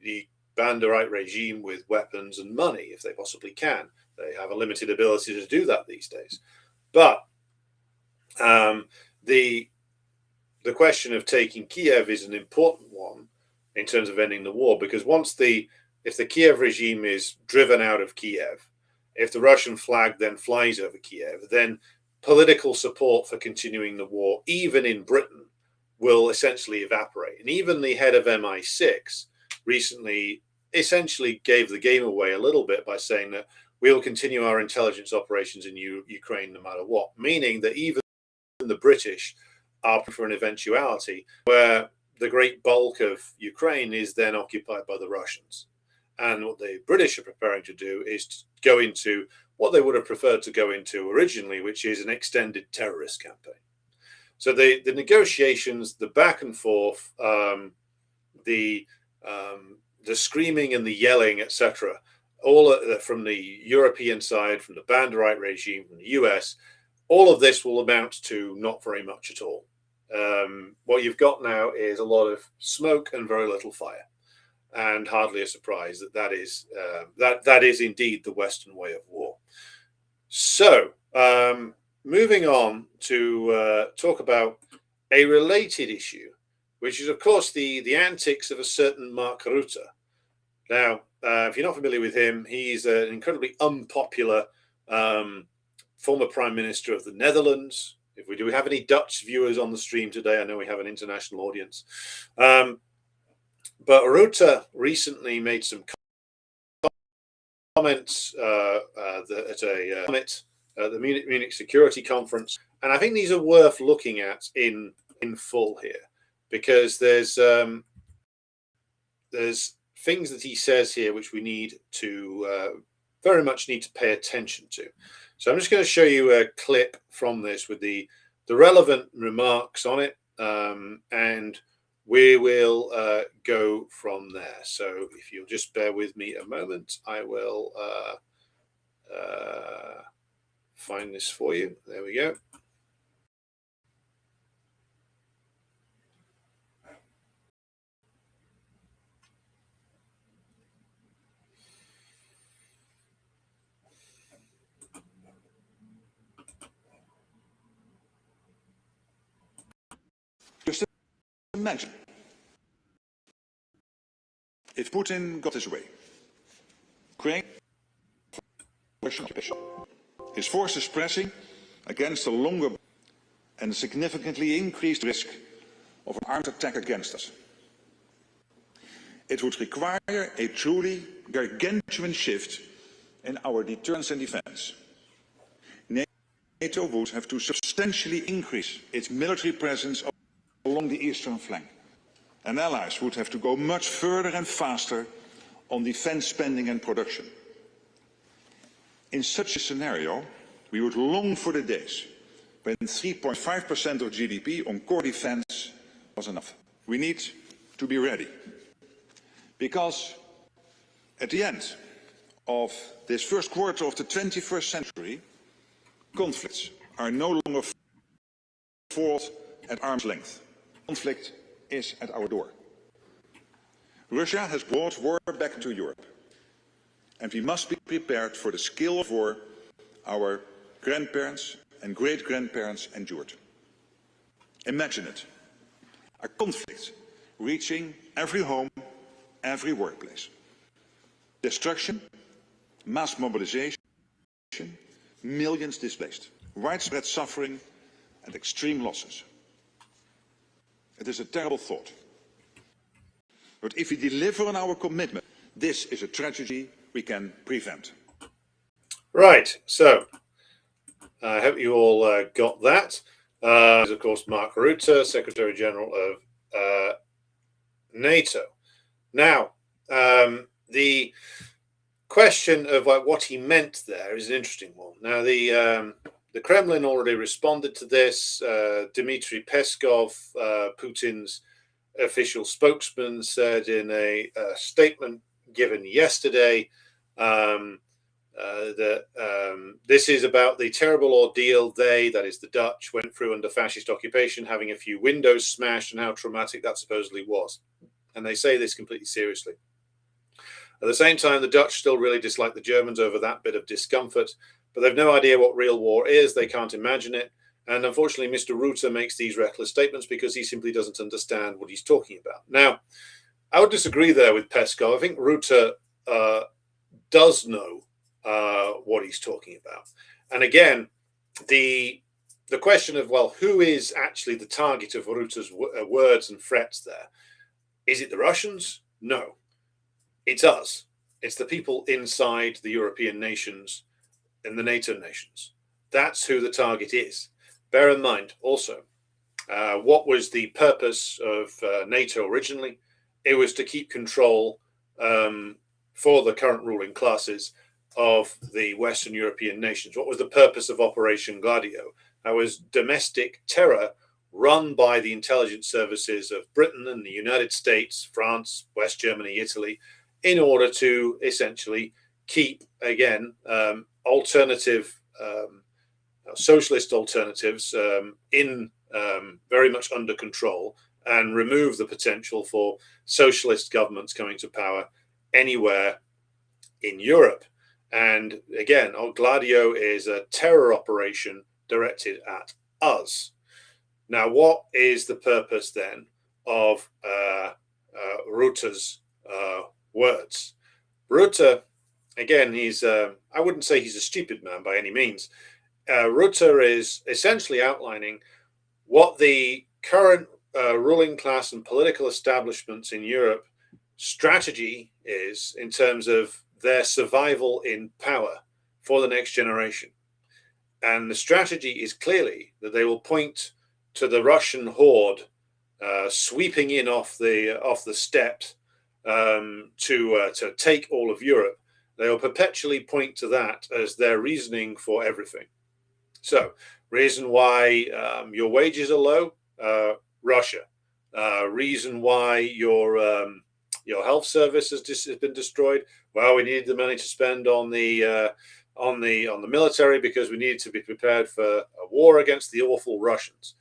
the Banderite regime with weapons and money if they possibly can. They have a limited ability to do that these days. But the question of taking Kiev is an important one in terms of ending the war, because if the Kiev regime is driven out of Kiev, if the Russian flag then flies over Kiev, then political support for continuing the war, even in Britain, will essentially evaporate. And even the head of MI6 recently essentially gave the game away a little bit by saying that we'll continue our intelligence operations in Ukraine no matter what, meaning that even the British are for an eventuality where the great bulk of Ukraine is then occupied by the Russians. And what the British are preparing to do is to go into what they would have preferred to go into originally, which is an extended terrorist campaign. So the negotiations, the back and forth, the screaming and the yelling, etc., all from the European side, from the Banderite regime, from the US, all of this will amount to not very much at all. What you've got now is a lot of smoke and very little fire, and hardly a surprise that is indeed the Western way of war. So, moving on to talk about a related issue, which is, of course, the antics of a certain Mark Rutte. Now, if you're not familiar with him, he's an incredibly unpopular former Prime Minister of the Netherlands. Do we have any Dutch viewers on the stream today? I know we have an international audience. But Rutte recently made some comments at a summit at the Munich Security Conference, and I think these are worth looking at in full here, because there's things that he says here which we need to very much need to pay attention to. So I'm just going to show you a clip from this with the relevant remarks on it, and we will go from there. So if you'll just bear with me a moment, I will find this for you. There we go. Just imagine if Putin got his way. Ukraine, his forces pressing against a longer and a significantly increased risk of an armed attack against us. It would require a truly gargantuan shift in our deterrence and defense. NATO would have to substantially increase its military presence along the eastern flank, and allies would have to go much further and faster on defense spending and production. In such a scenario, we would long for the days when 3.5% of GDP on core defense was enough. We need to be ready, because at the end of this first quarter of the 21st century, conflicts are no longer fought at arm's length. Conflict is at our door. Russia has brought war back to Europe, and we must be prepared for the scale of war our grandparents and great-grandparents endured. Imagine it, a conflict reaching every home, every workplace. Destruction, mass mobilization, millions displaced, widespread suffering and extreme losses. It is a terrible thought. But if we deliver on our commitment, this is a tragedy we can prevent. Right, so I hope you all got that. Of course, Mark Rutte, Secretary General of NATO. Now, the question of what he meant there is an interesting one. Now, the Kremlin already responded to this. Dmitry Peskov, Putin's official spokesman, said in a statement given yesterday This is about the terrible ordeal they, that is the Dutch, went through under fascist occupation, having a few windows smashed, and how traumatic that supposedly was. And they say this completely seriously. At the same time, the Dutch still really dislike the Germans over that bit of discomfort, but they've no idea what real war is. They can't imagine it. And unfortunately, Mr. Rutte makes these reckless statements because he simply doesn't understand what he's talking about. Now, I would disagree there with Peskov. I think Rutte does know what he's talking about. And again, the question of, well, who is actually the target of Rutte's words and threats there? Is it the Russians? No. It's us. It's the people inside the European nations and the NATO nations. That's who the target is. Bear in mind also, what was the purpose of NATO originally? It was to keep control for the current ruling classes of the Western European nations. What was the purpose of Operation Gladio? That was domestic terror run by the intelligence services of Britain and the United States, France, West Germany, Italy, in order to essentially keep, again, alternative socialist alternatives in very much under control and remove the potential for socialist governments coming to power anywhere in Europe. And again, Gladio is a terror operation directed at us. Now, what is the purpose then of Rutte's words? Rutte, again, I wouldn't say he's a stupid man by any means. Rutte is essentially outlining what the current ruling class and political establishments in Europe strategy is in terms of their survival in power for the next generation. And the strategy is clearly that they will point to the Russian horde sweeping in off the steppes to take all of Europe. They will perpetually point to that as their reasoning for everything. So, reason why your wages are low, Russia. Reason why your health service has been destroyed. Well, we needed the money to spend on the military because we needed to be prepared for a war against the awful Russians.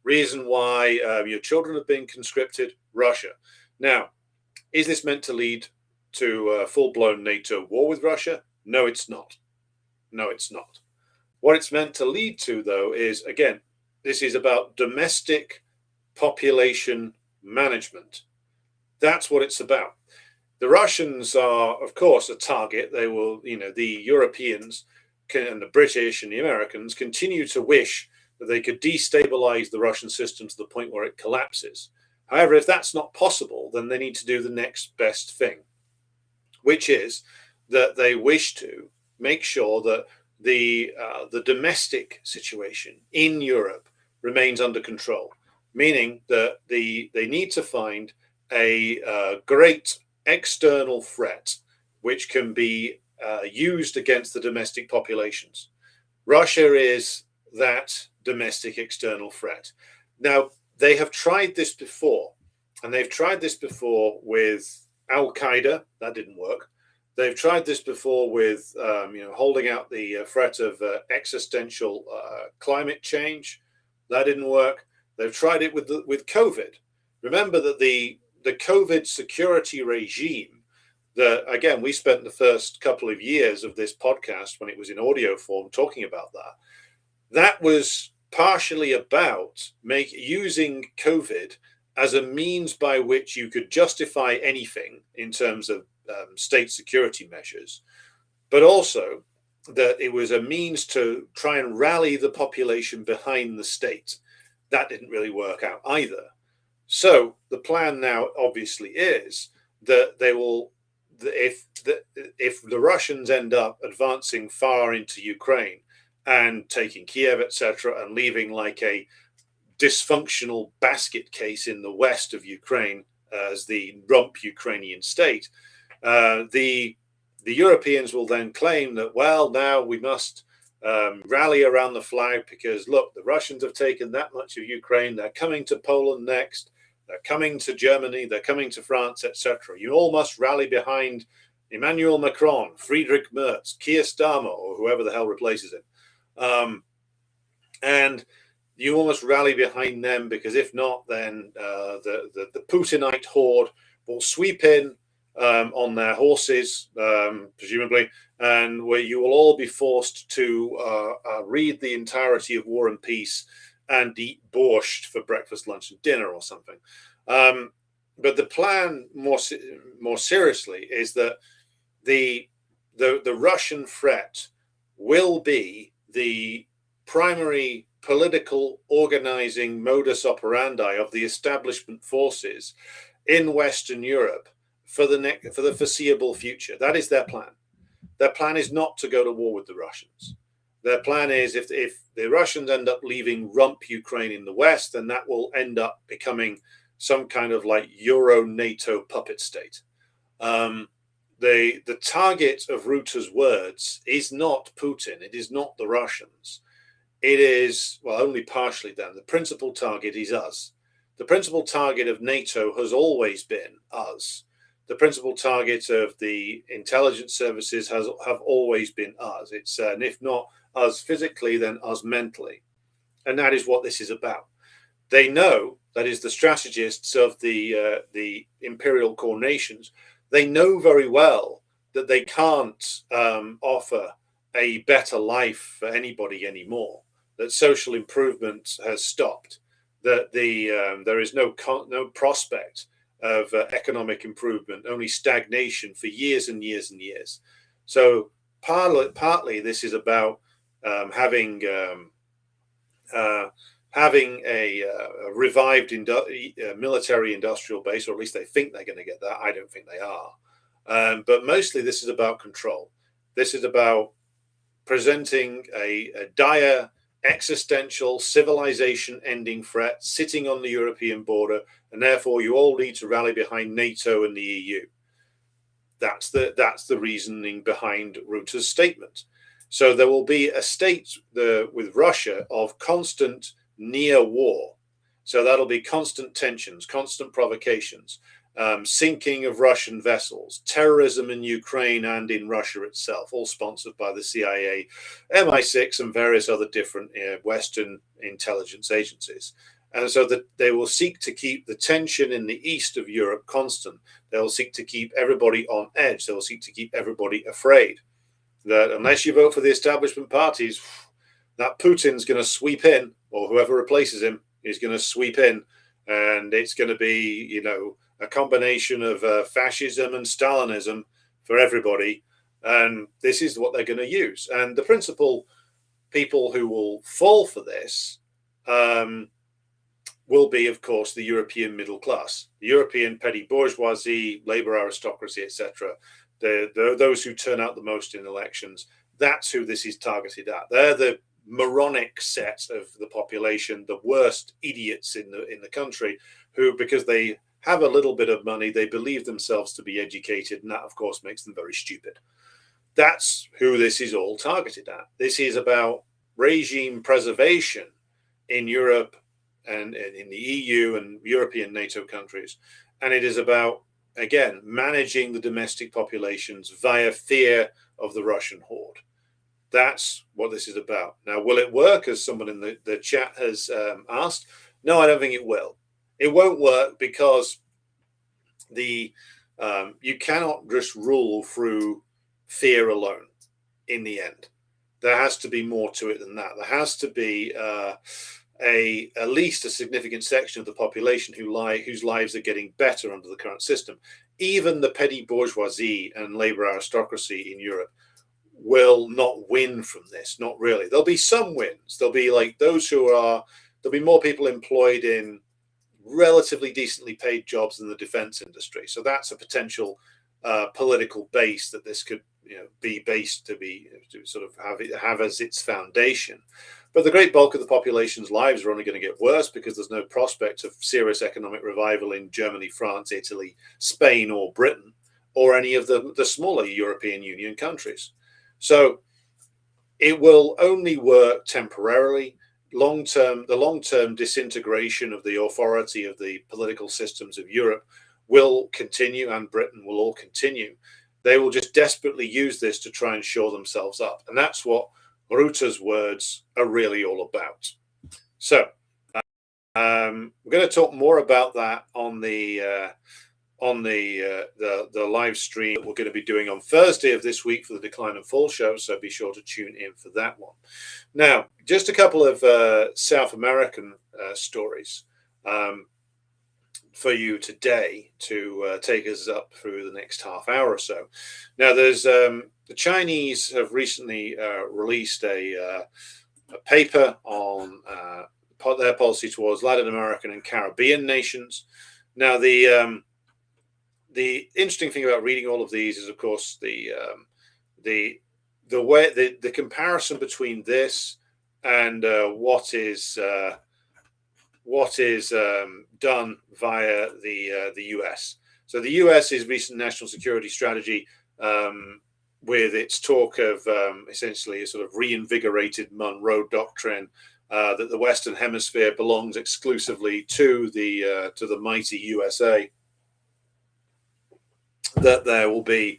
Reason why your children have been conscripted, Russia. Now, is this meant to lead to a full-blown NATO war with Russia? No, it's not. No, it's not. What it's meant to lead to, though, is, again, this is about domestic population management. That's what it's about. The Russians are, of course, a target. They will, the Europeans and the British and the Americans continue to wish that they could destabilize the Russian system to the point where it collapses. However, if that's not possible, then they need to do the next best thing, which is that they wish to make sure that the domestic situation in Europe remains under control, meaning that they need to find a great external threat which can be used against the domestic populations. Russia is that domestic external threat. Now, they have tried this before, and they've tried this before with Al-Qaeda. That didn't work. They've tried this before with, holding out the threat of existential climate change. That didn't work. They've tried it with COVID. Remember that the COVID security regime that, again, we spent the first couple of years of this podcast when it was in audio form talking about that. That was partially about using COVID as a means by which you could justify anything in terms of state security measures, but also that it was a means to try and rally the population behind the state. That didn't really work out either. So the plan now obviously is that they will, if the Russians end up advancing far into Ukraine and taking Kiev, etc., and leaving like a dysfunctional basket case in the west of Ukraine as the rump Ukrainian state, the Europeans will then claim that, well, now we must rally around the flag because, look, the Russians have taken that much of Ukraine. They're coming to Poland next. They're coming to Germany. They're coming to France, etc. You all must rally behind Emmanuel Macron, Friedrich Merz, Keir Starmer, or whoever the hell replaces him. And you almost rally behind them, because if not, then the Putinite horde will sweep in on their horses, presumably, and where you will all be forced to read the entirety of War and Peace and eat borscht for breakfast, lunch, and dinner or something. But the plan, more seriously, is that the Russian threat will be the primary political organizing modus operandi of the establishment forces in Western Europe for the foreseeable future. That is their plan. Their plan is not to go to war with the Russians. Their plan is, if the Russians end up leaving rump Ukraine in the West, then that will end up becoming some kind of like Euro-NATO puppet state. The target of Rutter's words is not Putin. It is not the Russians. It is, well, only partially them. The principal target is us. The principal target of NATO has always been us. The principal target of the intelligence services have always been us. It's, and if not us physically, then us mentally. And that is what this is about. They know, that is the strategists of the imperial core nations, they know very well that they can't offer a better life for anybody anymore, that social improvement has stopped, that there is no prospect of economic improvement, only stagnation for years and years and years. So partly this is about having a revived military industrial base, or at least they think they're going to get that. I don't think they are. But mostly this is about control. This is about presenting a dire existential civilization ending threat sitting on the European border, and therefore you all need to rally behind NATO and the EU. That's the reasoning behind Rutter's statement. So there will be a state with Russia of constant near war. So that'll be constant tensions, constant provocations, sinking of Russian vessels, terrorism in Ukraine and in Russia itself, all sponsored by the CIA, MI6, and various other different Western intelligence agencies. And so that they will seek to keep the tension in the east of Europe constant. They'll seek to keep everybody on edge. They'll seek to keep everybody afraid that unless you vote for the establishment parties, that Putin's going to sweep in, or whoever replaces him is going to sweep in, and it's going to be, you know, a combination of fascism and Stalinism for everybody. And this is what they're going to use. And the principal people who will fall for this will be, of course, the European middle class, the European petty bourgeoisie, labor aristocracy, etc. Those who turn out the most in elections. That's who this is targeted at. They're the moronic set of the population, the worst idiots in the country, who, because they have a little bit of money, they believe themselves to be educated, and that, of course, makes them very stupid. That's who this is all targeted at. This is about regime preservation in Europe and in the EU and European NATO countries. And it is about, again, managing the domestic populations via fear of the Russian horde. That's what this is about. Now, will it work, as someone in the chat has asked? No, I don't think it will. It won't work because you cannot just rule through fear alone in the end. There has to be more to it than that. There has to be at least a significant section of the population whose lives are getting better under the current system. Even the petty bourgeoisie and labor aristocracy in Europe will not win from this. Not really. There'll be some wins. There'll be like those there'll be more people employed in relatively decently paid jobs in the defense industry. So that's a potential political base that this could, be based to sort of have as its foundation. But the great bulk of the population's lives are only going to get worse because there's no prospect of serious economic revival in Germany, France, Italy, Spain, or Britain, or any of the smaller European Union countries. So it will only work temporarily. The long-term disintegration of the authority of the political systems of Europe will continue, and Britain will all continue. they will just desperately use this to try and shore themselves up. And that's what Rutte's words are really all about. So we're going to talk more about that on the live stream that we're going to be doing on Thursday of this week for the Decline and Fall show. So be sure to tune in for that one. Now, just a couple of South American stories for you today to take us up through the next half hour or so. Now, there's the Chinese have recently released a paper on their policy towards Latin American and Caribbean nations. Now, the interesting thing about reading all of these is, of course, the way the comparison between this and what is done via the US. So the US's recent national security strategy, with its talk of essentially a sort of reinvigorated Monroe Doctrine, that the Western Hemisphere belongs exclusively to the mighty USA, that the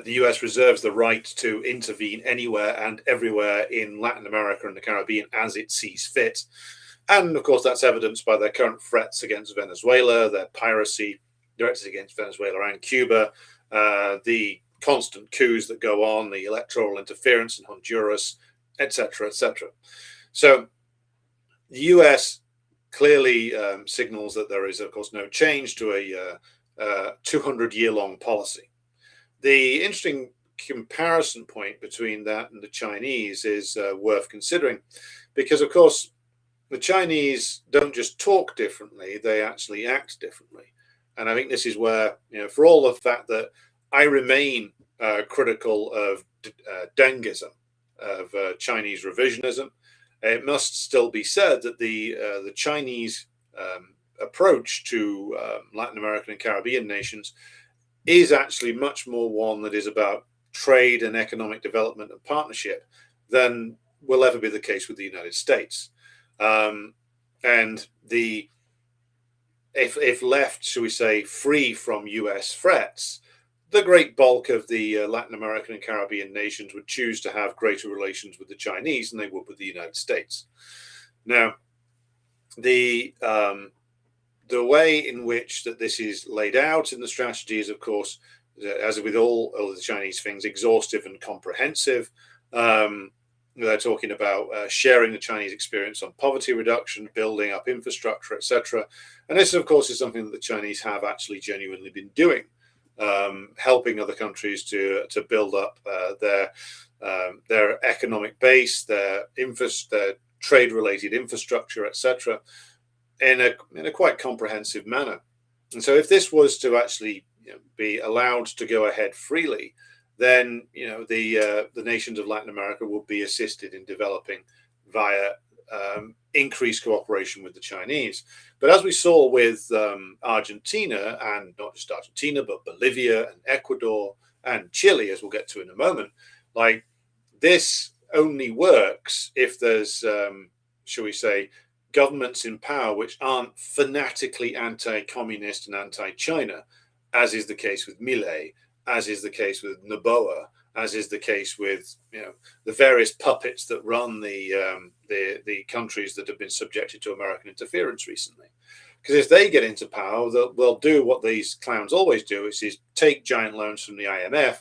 US reserves the right to intervene anywhere and everywhere in Latin America and the Caribbean as it sees fit. And of course, that's evidenced by their current threats against Venezuela, their piracy directed against Venezuela and Cuba, the constant coups that go on, the electoral interference in Honduras, etc., etc. So the US clearly signals that there is, of course, no change to a 200-year-long policy. The interesting comparison point between that and the Chinese is worth considering, because, of course, the Chinese don't just talk differently, they actually act differently. And I think this is where, for all the fact that I remain critical of Dengism, of Chinese revisionism, it must still be said that the Chinese approach to Latin American and Caribbean nations is actually much more one that is about trade and economic development and partnership than will ever be the case with the United States. And if left, shall we say, free from US threats, the great bulk of the Latin American and Caribbean nations would choose to have greater relations with the Chinese than they would with the United States. Now, the way in which that this is laid out in the strategy is, of course, as with all the Chinese things, exhaustive and comprehensive. They're talking about sharing the Chinese experience on poverty reduction, building up infrastructure, etc. And this, of course, is something that the Chinese have actually genuinely been doing, helping other countries to build up their economic base, their trade-related infrastructure, etc., in a quite comprehensive manner. And so, if this was to actually be allowed to go ahead freely, then the nations of Latin America will be assisted in developing via increased cooperation with the Chinese. But as we saw with Argentina, and not just Argentina, but Bolivia and Ecuador and Chile, as we'll get to in a moment, like, this only works if there's, shall we say, governments in power which aren't fanatically anti-communist and anti-China, as is the case with Milei, as is the case with Noboa, as is the case with the various puppets that run the countries that have been subjected to American interference recently. Because if they get into power, they'll do what these clowns always do, which is take giant loans from the IMF,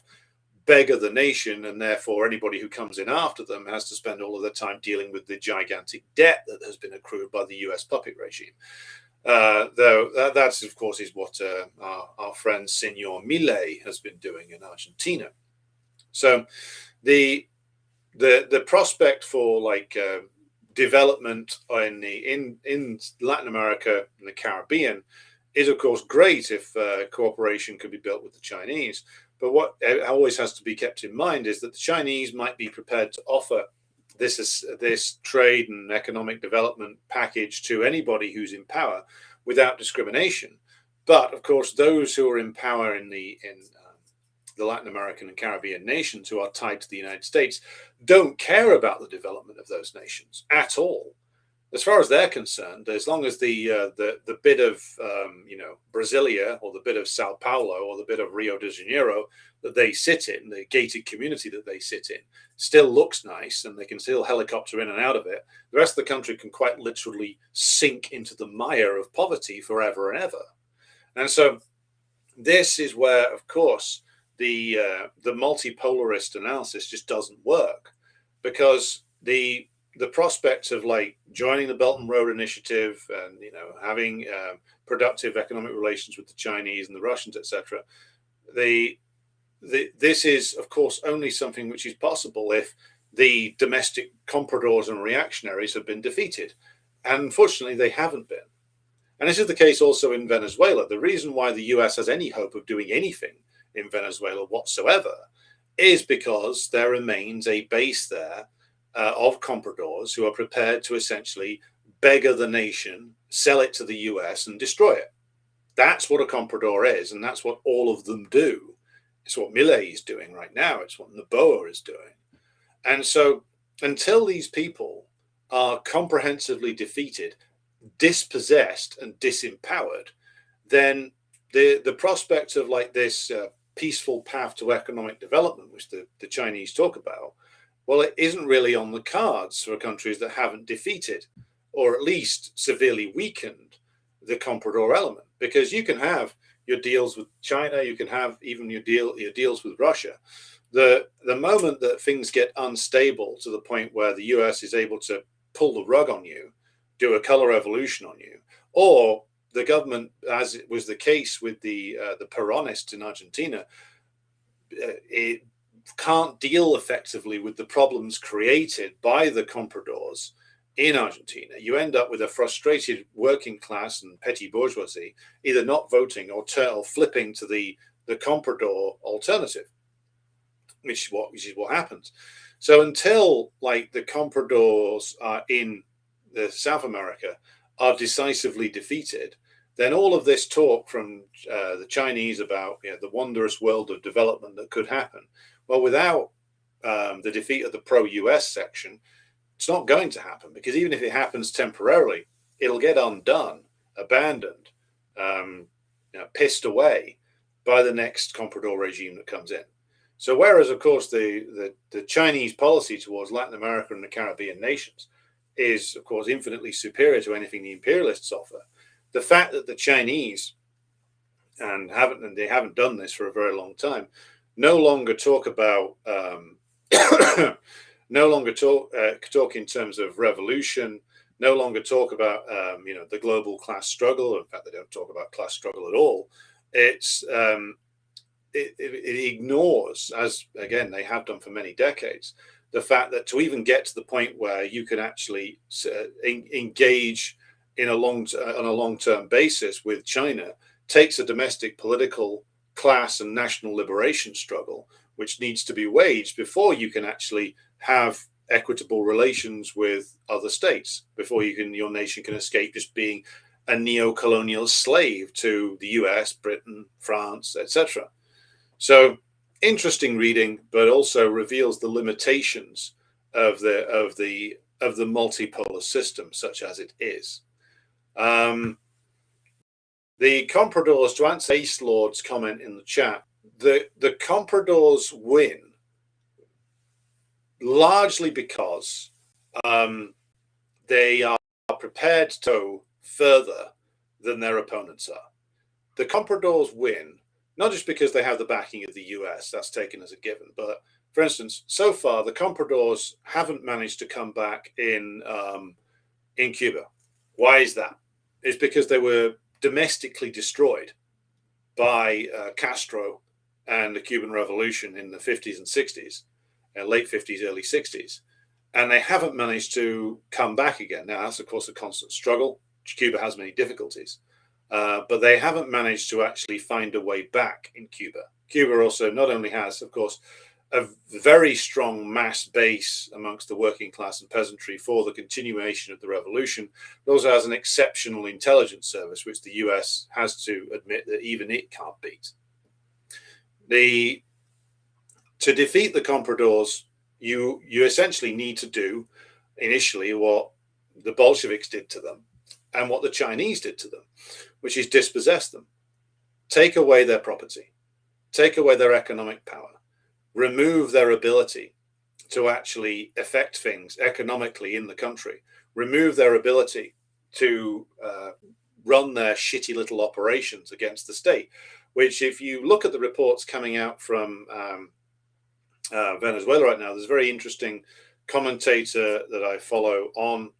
beggar the nation, and therefore anybody who comes in after them has to spend all of their time dealing with the gigantic debt that has been accrued by the US puppet regime. Though that's, of course, is what our friend Senor Milei has been doing in Argentina. So the prospect for development in Latin America and the Caribbean is, of course, great if cooperation could be built with the Chinese. But what always has to be kept in mind is that the Chinese might be prepared to offer this trade and economic development package to anybody who's in power without discrimination. But of course, those who are in power in the Latin American and Caribbean nations who are tied to the United States don't care about the development of those nations at all. as far as they're concerned, as long as the bit of Brasilia, or the bit of Sao Paulo, or the bit of Rio de Janeiro that they sit in, the gated community that they sit in, still looks nice, and they can still helicopter in and out of it, the rest of the country can quite literally sink into the mire of poverty forever and ever. And so this is where, of course, the multipolarist analysis just doesn't work, because the prospect of like joining the Belt and Road Initiative and having productive economic relations with the Chinese and the Russians, etc. This is, of course, only something which is possible if the domestic compradors and reactionaries have been defeated, and unfortunately they haven't been. And this is the case also in Venezuela. The reason why the US has any hope of doing anything in Venezuela whatsoever is because there remains a base there of compradors who are prepared to essentially beggar the nation, sell it to the US, and destroy it. That's what a comprador is, and that's what all of them do. It's what Milei is doing right now. It's what Noboa is doing. And so until these people are comprehensively defeated, dispossessed, and disempowered, then the prospect of like this peaceful path to economic development, which the Chinese talk about, well, it isn't really on the cards for countries that haven't defeated, or at least severely weakened, the comprador element. Because you can have your deals with China, you can have even your deals with Russia. The moment that things get unstable to the point where the US is able to pull the rug on you, do a color revolution on you, or the government, as it was the case with the Peronists in Argentina, it can't deal effectively with the problems created by the compradors in Argentina. You end up with a frustrated working class and petty bourgeoisie either not voting or flipping to the comprador alternative, which is what happens. So until like the compradors are in the South America are decisively defeated, then all of this talk from the Chinese about the wondrous world of development that could happen, well, without the defeat of the pro-US section, it's not going to happen, because even if it happens temporarily, it'll get undone, abandoned, pissed away by the next comprador regime that comes in. So whereas, of course, the Chinese policy towards Latin America and the Caribbean nations is, of course, infinitely superior to anything the imperialists offer, the fact that the Chinese, and they haven't done this for a very long time, no longer talk about talk in terms of revolution, no longer talk about the global class struggle. In fact, they don't talk about class struggle at all. It ignores, as again they have done for many decades, the fact that to even get to the point where you can actually engage in on a long-term basis with China takes a domestic political class and national liberation struggle, which needs to be waged before you can actually have equitable relations with other states, before your nation can escape just being a neo-colonial slave to the US, Britain, France, etc. So interesting reading, but also reveals the limitations of the multipolar system, such as it is. The compradors, to answer Ace Lord's comment in the chat, the compradors win largely because they are prepared to go further than their opponents are. The compradors win not just because they have the backing of the US, that's taken as a given, but for instance, so far the compradors haven't managed to come back in Cuba. Why is that? It's because they were domestically destroyed by Castro and the Cuban Revolution in the 50s and 60s, late 50s, early 60s. And they haven't managed to come back again. Now, that's, of course, a constant struggle. Cuba has many difficulties. But they haven't managed to actually find a way back in Cuba. Cuba also not only has, of course, a very strong mass base amongst the working class and peasantry for the continuation of the revolution, but also has an exceptional intelligence service, which the US has to admit that even it can't beat. To defeat the compradors, you essentially need to do initially what the Bolsheviks did to them and what the Chinese did to them, which is dispossess them, take away their property, take away their economic power, remove their ability to actually affect things economically in the country, remove their ability to run their shitty little operations against the state, which if you look at the reports coming out from Venezuela right now, there's a very interesting commentator that I follow on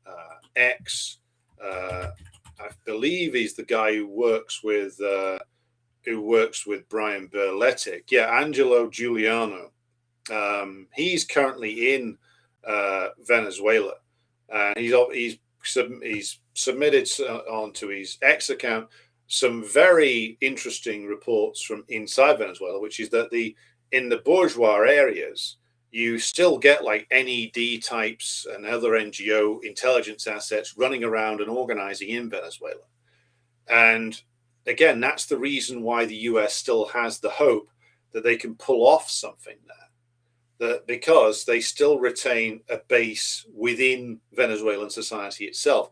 X. I believe he's the guy who works with Brian Berletic. Yeah, Angelo Giuliano. He's currently in Venezuela, and he's submitted onto his X account some very interesting reports from inside Venezuela, which is that in the bourgeois areas, you still get like NED types and other NGO intelligence assets running around and organizing in Venezuela. And again, that's the reason why the US still has the hope that they can pull off something there. Because they still retain a base within Venezuelan society itself.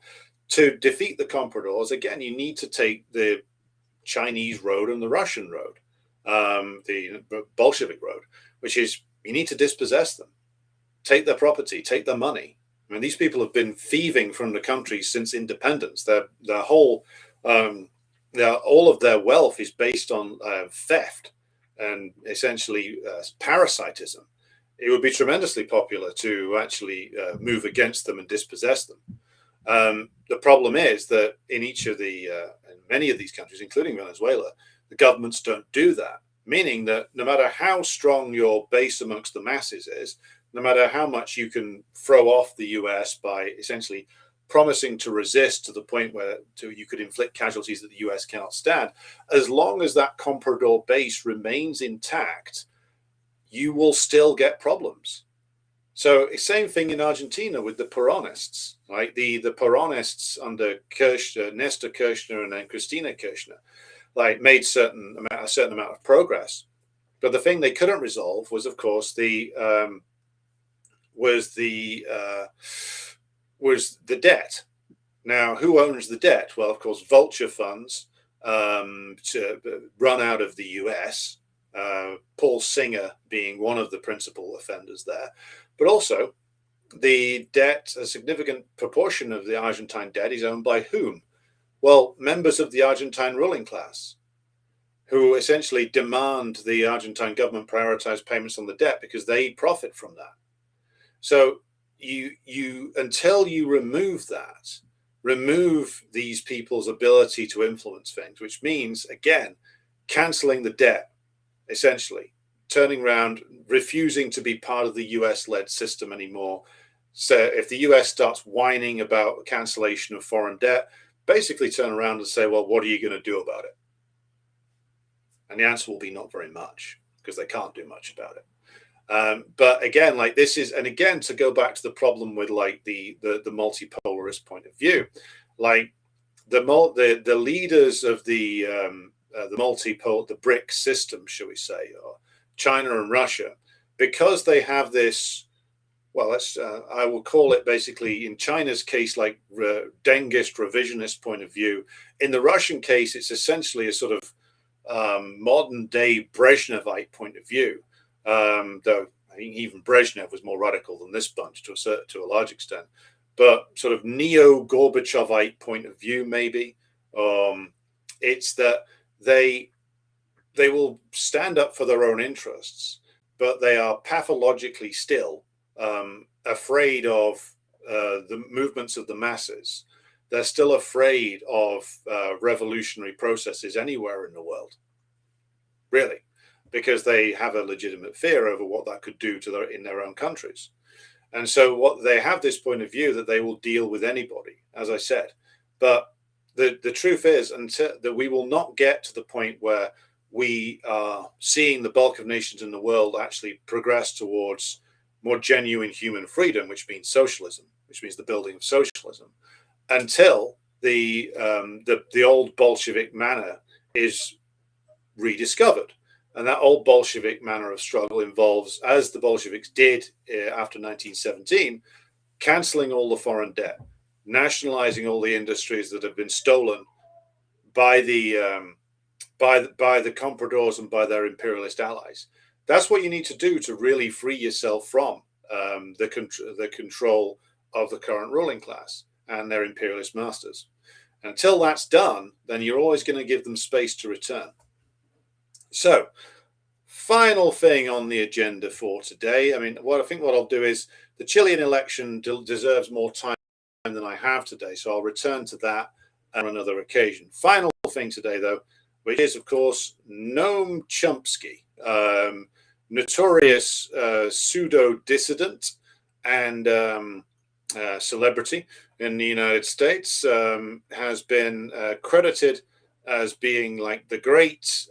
To defeat the compradors, again, you need to take the Chinese road and the Russian road, the Bolshevik road, which is you need to dispossess them, take their property, take their money. I mean, these people have been thieving from the country since independence. Their whole, all of their wealth is based on theft and essentially parasitism. It would be tremendously popular to actually move against them and dispossess them. The problem is that in many of these countries, including Venezuela, the governments don't do that. Meaning that no matter how strong your base amongst the masses is, no matter how much you can throw off the US by essentially promising to resist to the point where you could inflict casualties that the US cannot stand, as long as that comprador base remains intact, you will still get problems. So same thing in Argentina with the Peronists, right? The Peronists under Nestor Kirchner and then Cristina Kirchner, like made a certain amount of progress, but the thing they couldn't resolve was, of course, the debt. Now, who owns the debt? Well, of course, vulture funds to run out of the US. Paul Singer being one of the principal offenders there, but also the debt, a significant proportion of the Argentine debt is owned by whom? Well, members of the Argentine ruling class, who essentially demand the Argentine government prioritize payments on the debt because they profit from that. So you until you remove these people's ability to influence things, which means, again, canceling the debt, essentially, turning around, refusing to be part of the US-led system anymore. So if the US starts whining about cancellation of foreign debt, basically turn around and say, well, what are you going to do about it? And the answer will be not very much, because they can't do much about it. But again, like this is, and again, to go back to the problem with like the multipolarist point of view, like the leaders of the BRICS system, shall we say, or China and Russia, because they have this, well, I will call it basically in China's case, like Dengist revisionist point of view. In the Russian case, it's essentially a sort of modern day Brezhnevite point of view. Though I think even Brezhnev was more radical than this bunch to a large extent, but sort of neo-Gorbachevite point of view, maybe. It's that they will stand up for their own interests, but they are pathologically still afraid of the movements of the masses. They're still afraid of revolutionary processes anywhere in the world, really, because they have a legitimate fear over what that could do to in their own countries. And so what they have this point of view that they will deal with anybody, as I said. But the truth is that we will not get to the point where we are seeing the bulk of nations in the world actually progress towards more genuine human freedom, which means socialism, which means the building of socialism, until the old Bolshevik manner is rediscovered. And that old Bolshevik manner of struggle involves, as the Bolsheviks did after 1917, cancelling all the foreign debt, nationalizing all the industries that have been stolen by the compradors and by their imperialist allies. That's what you need to do to really free yourself from the control of the current ruling class and their imperialist masters. And until that's done, then you're always going to give them space to return. So, final thing on the agenda for today. I mean, what I'll do is the Chilean election deserves more time than I have today, so I'll return to that on another occasion. Final thing today, though, which is, of course, Noam Chomsky, notorious pseudo-dissident and celebrity in the United States, has been credited as being like the great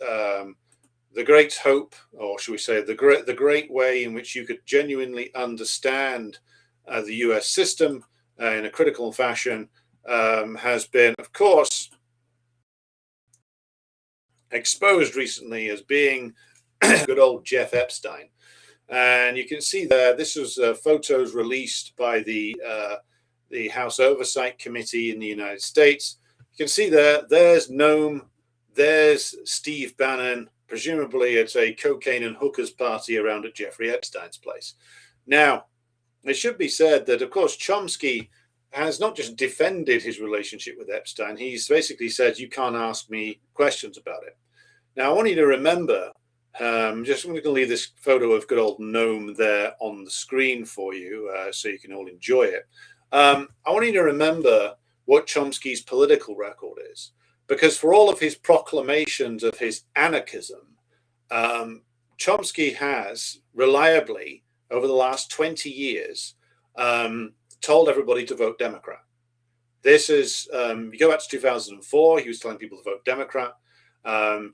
hope, or should we say the great way in which you could genuinely understand the US system in a critical fashion, has been, of course, exposed recently as being good old Jeff Epstein. And you can see there, this was photos released by the House Oversight Committee in the United States. You can see there's Noam, there's Steve Bannon, presumably at a cocaine and hookers party around at Jeffrey Epstein's place. Now, it should be said that, of course, Chomsky has not just defended his relationship with Epstein, he's basically said, you can't ask me questions about it. Now, I want you to remember, I'm going to leave this photo of good old Noam there on the screen for you so you can all enjoy it. I want you to remember what Chomsky's political record is, because for all of his proclamations of his anarchism, Chomsky has reliably, over the last 20 years, told everybody to vote Democrat. This is, you go back to 2004, he was telling people to vote Democrat.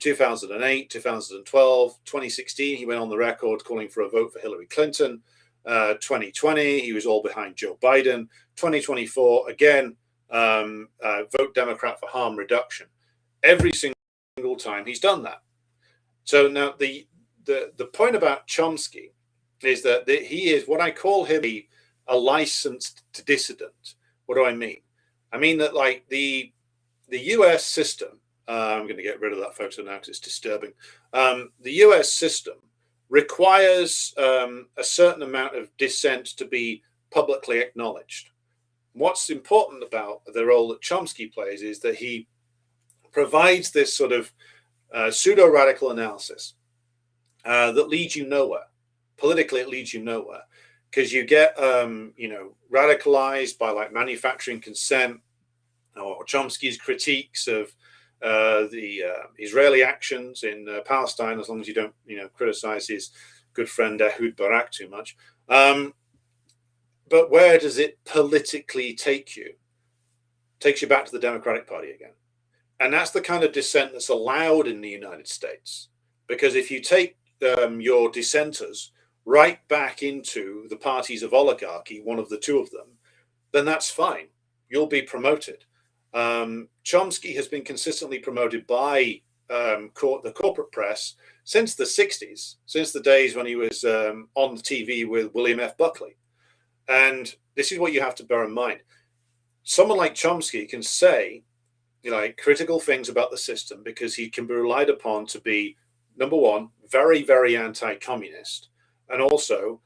2008, 2012, 2016, he went on the record calling for a vote for Hillary Clinton. 2020, he was all behind Joe Biden. 2024, again, vote Democrat for harm reduction. Every single time he's done that. So now the point about Chomsky is that he is what I call him a licensed dissident. What do I mean? I mean that, like, the US system, I'm going to get rid of that photo now because it's disturbing. The US system requires a certain amount of dissent to be publicly acknowledged. What's important about the role that Chomsky plays is that he provides this sort of pseudo-radical analysis that leads you nowhere. Politically, it leads you nowhere, because you get, radicalized by, like, manufacturing consent, or Chomsky's critiques of the Israeli actions in Palestine, as long as you don't, criticize his good friend Ehud Barak too much. But where does it politically take you? Takes you back to the Democratic Party again. And that's the kind of dissent that's allowed in the United States. Because if you take your dissenters right back into the parties of oligarchy, one of the two of them, then that's fine. You'll be promoted. Chomsky has been consistently promoted by the corporate press since the 60s, since the days when he was on the TV with William F. Buckley. And this is what you have to bear in mind. Someone like Chomsky can say, critical things about the system because he can be relied upon to be, number one, very, very anti-communist, and also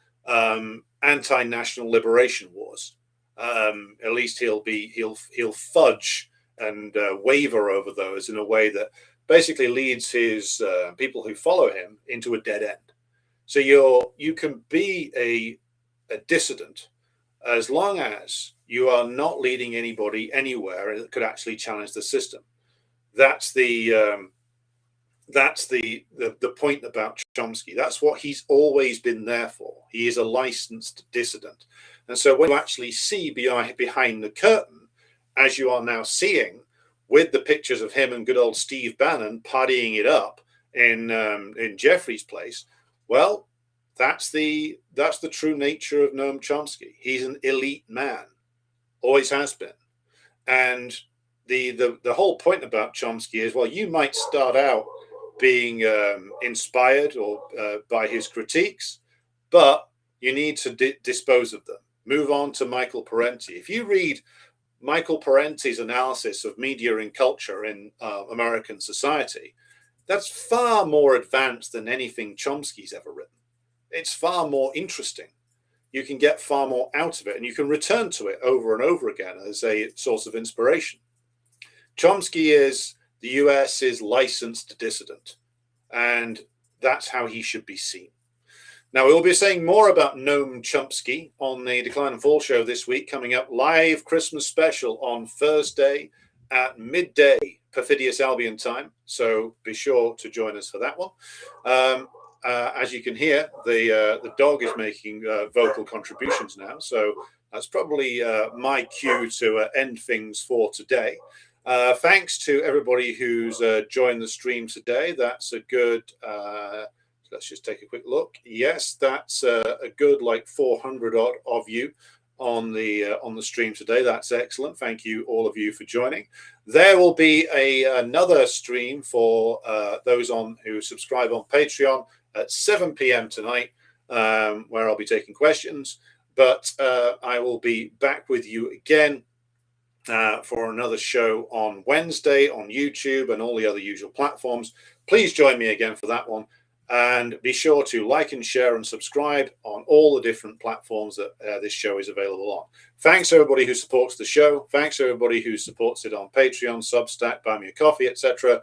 anti-national liberation wars. At least he'll fudge and waver over those in a way that basically leads his people who follow him into a dead end. So you can be a dissident as long as you are not leading anybody anywhere that could actually challenge the system. That's the point about Chomsky. That's what he's always been there for. He is a licensed dissident. And so when you actually see behind the curtain, as you are now seeing with the pictures of him and good old Steve Bannon partying it up in Jeffrey's place, well, that's the true nature of Noam Chomsky. He's an elite man, always has been. And the whole point about Chomsky is, well, you might start out being inspired or by his critiques, but you need to dispose of them. Move on to Michael Parenti. If you read Michael Parenti's analysis of media and culture in American society, that's far more advanced than anything Chomsky's ever written. It's far more interesting. You can get far more out of it, and you can return to it over and over again as a source of inspiration. Chomsky is the US's licensed dissident, and that's how he should be seen. Now, we'll be saying more about Noam Chomsky on the Decline and Fall show this week, coming up live Christmas special on Thursday at midday Perfidious Albion time. So be sure to join us for that one. As you can hear, the dog is making vocal contributions now. So that's probably my cue to end things for today. Thanks to everybody who's joined the stream today. That's a good... let's just take a quick look. Yes, that's a good like 400 odd of you on the stream today. That's excellent. Thank you, all of you, for joining. There will be another stream for those who subscribe on Patreon at 7 p.m. tonight, where I'll be taking questions. But I will be back with you again for another show on Wednesday on YouTube and all the other usual platforms. Please join me again for that one. And be sure to like and share and subscribe on all the different platforms that this show is available on. Thanks everybody who supports the show. Thanks everybody who supports it on Patreon, Substack, Buy Me a Coffee, etc.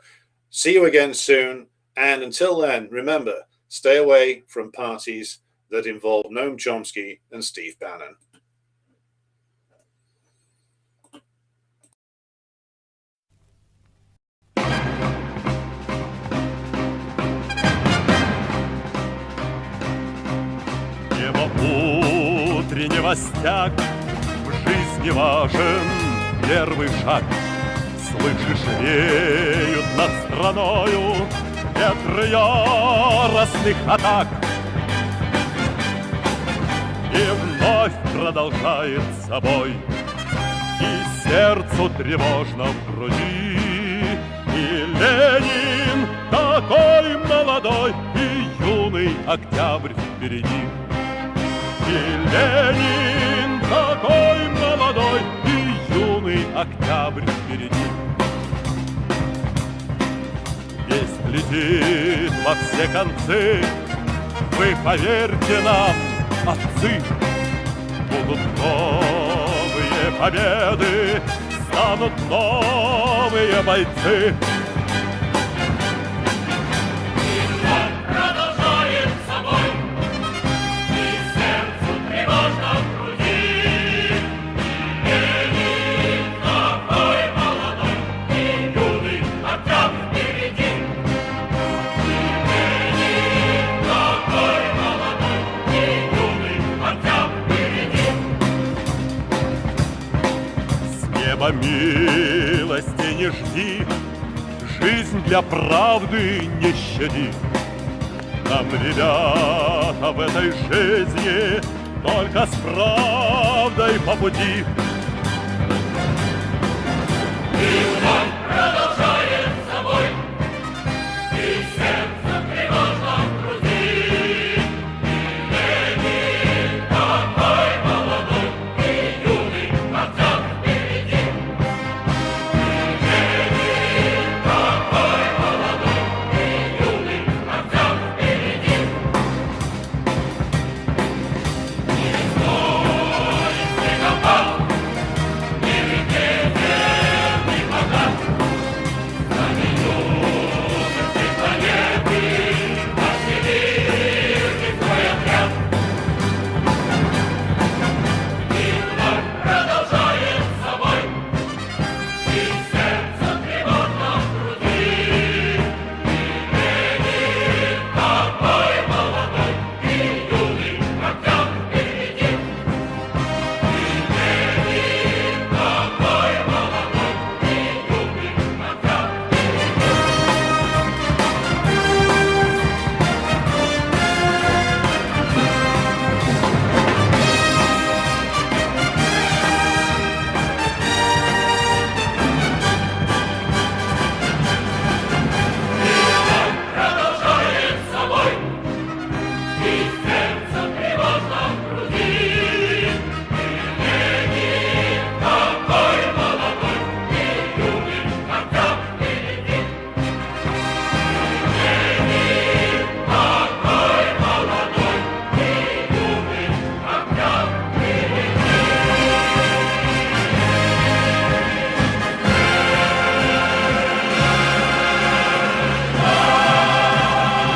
See you again soon. And until then, remember, stay away from parties that involve Noam Chomsky and Steve Bannon. Утреннего стяг в жизни важен первый шаг. Слышишь, реют над страною ветры яростных атак. И вновь продолжает собой, и сердцу тревожно в груди. И Ленин такой молодой, и юный октябрь впереди. И Ленин такой молодой, и юный октябрь впереди. Весть летит во все концы, вы поверьте нам, отцы, будут новые победы, станут новые бойцы. Милости не жди, жизнь для правды не щади. Нам, ребята, в этой жизни только с правдой по пути.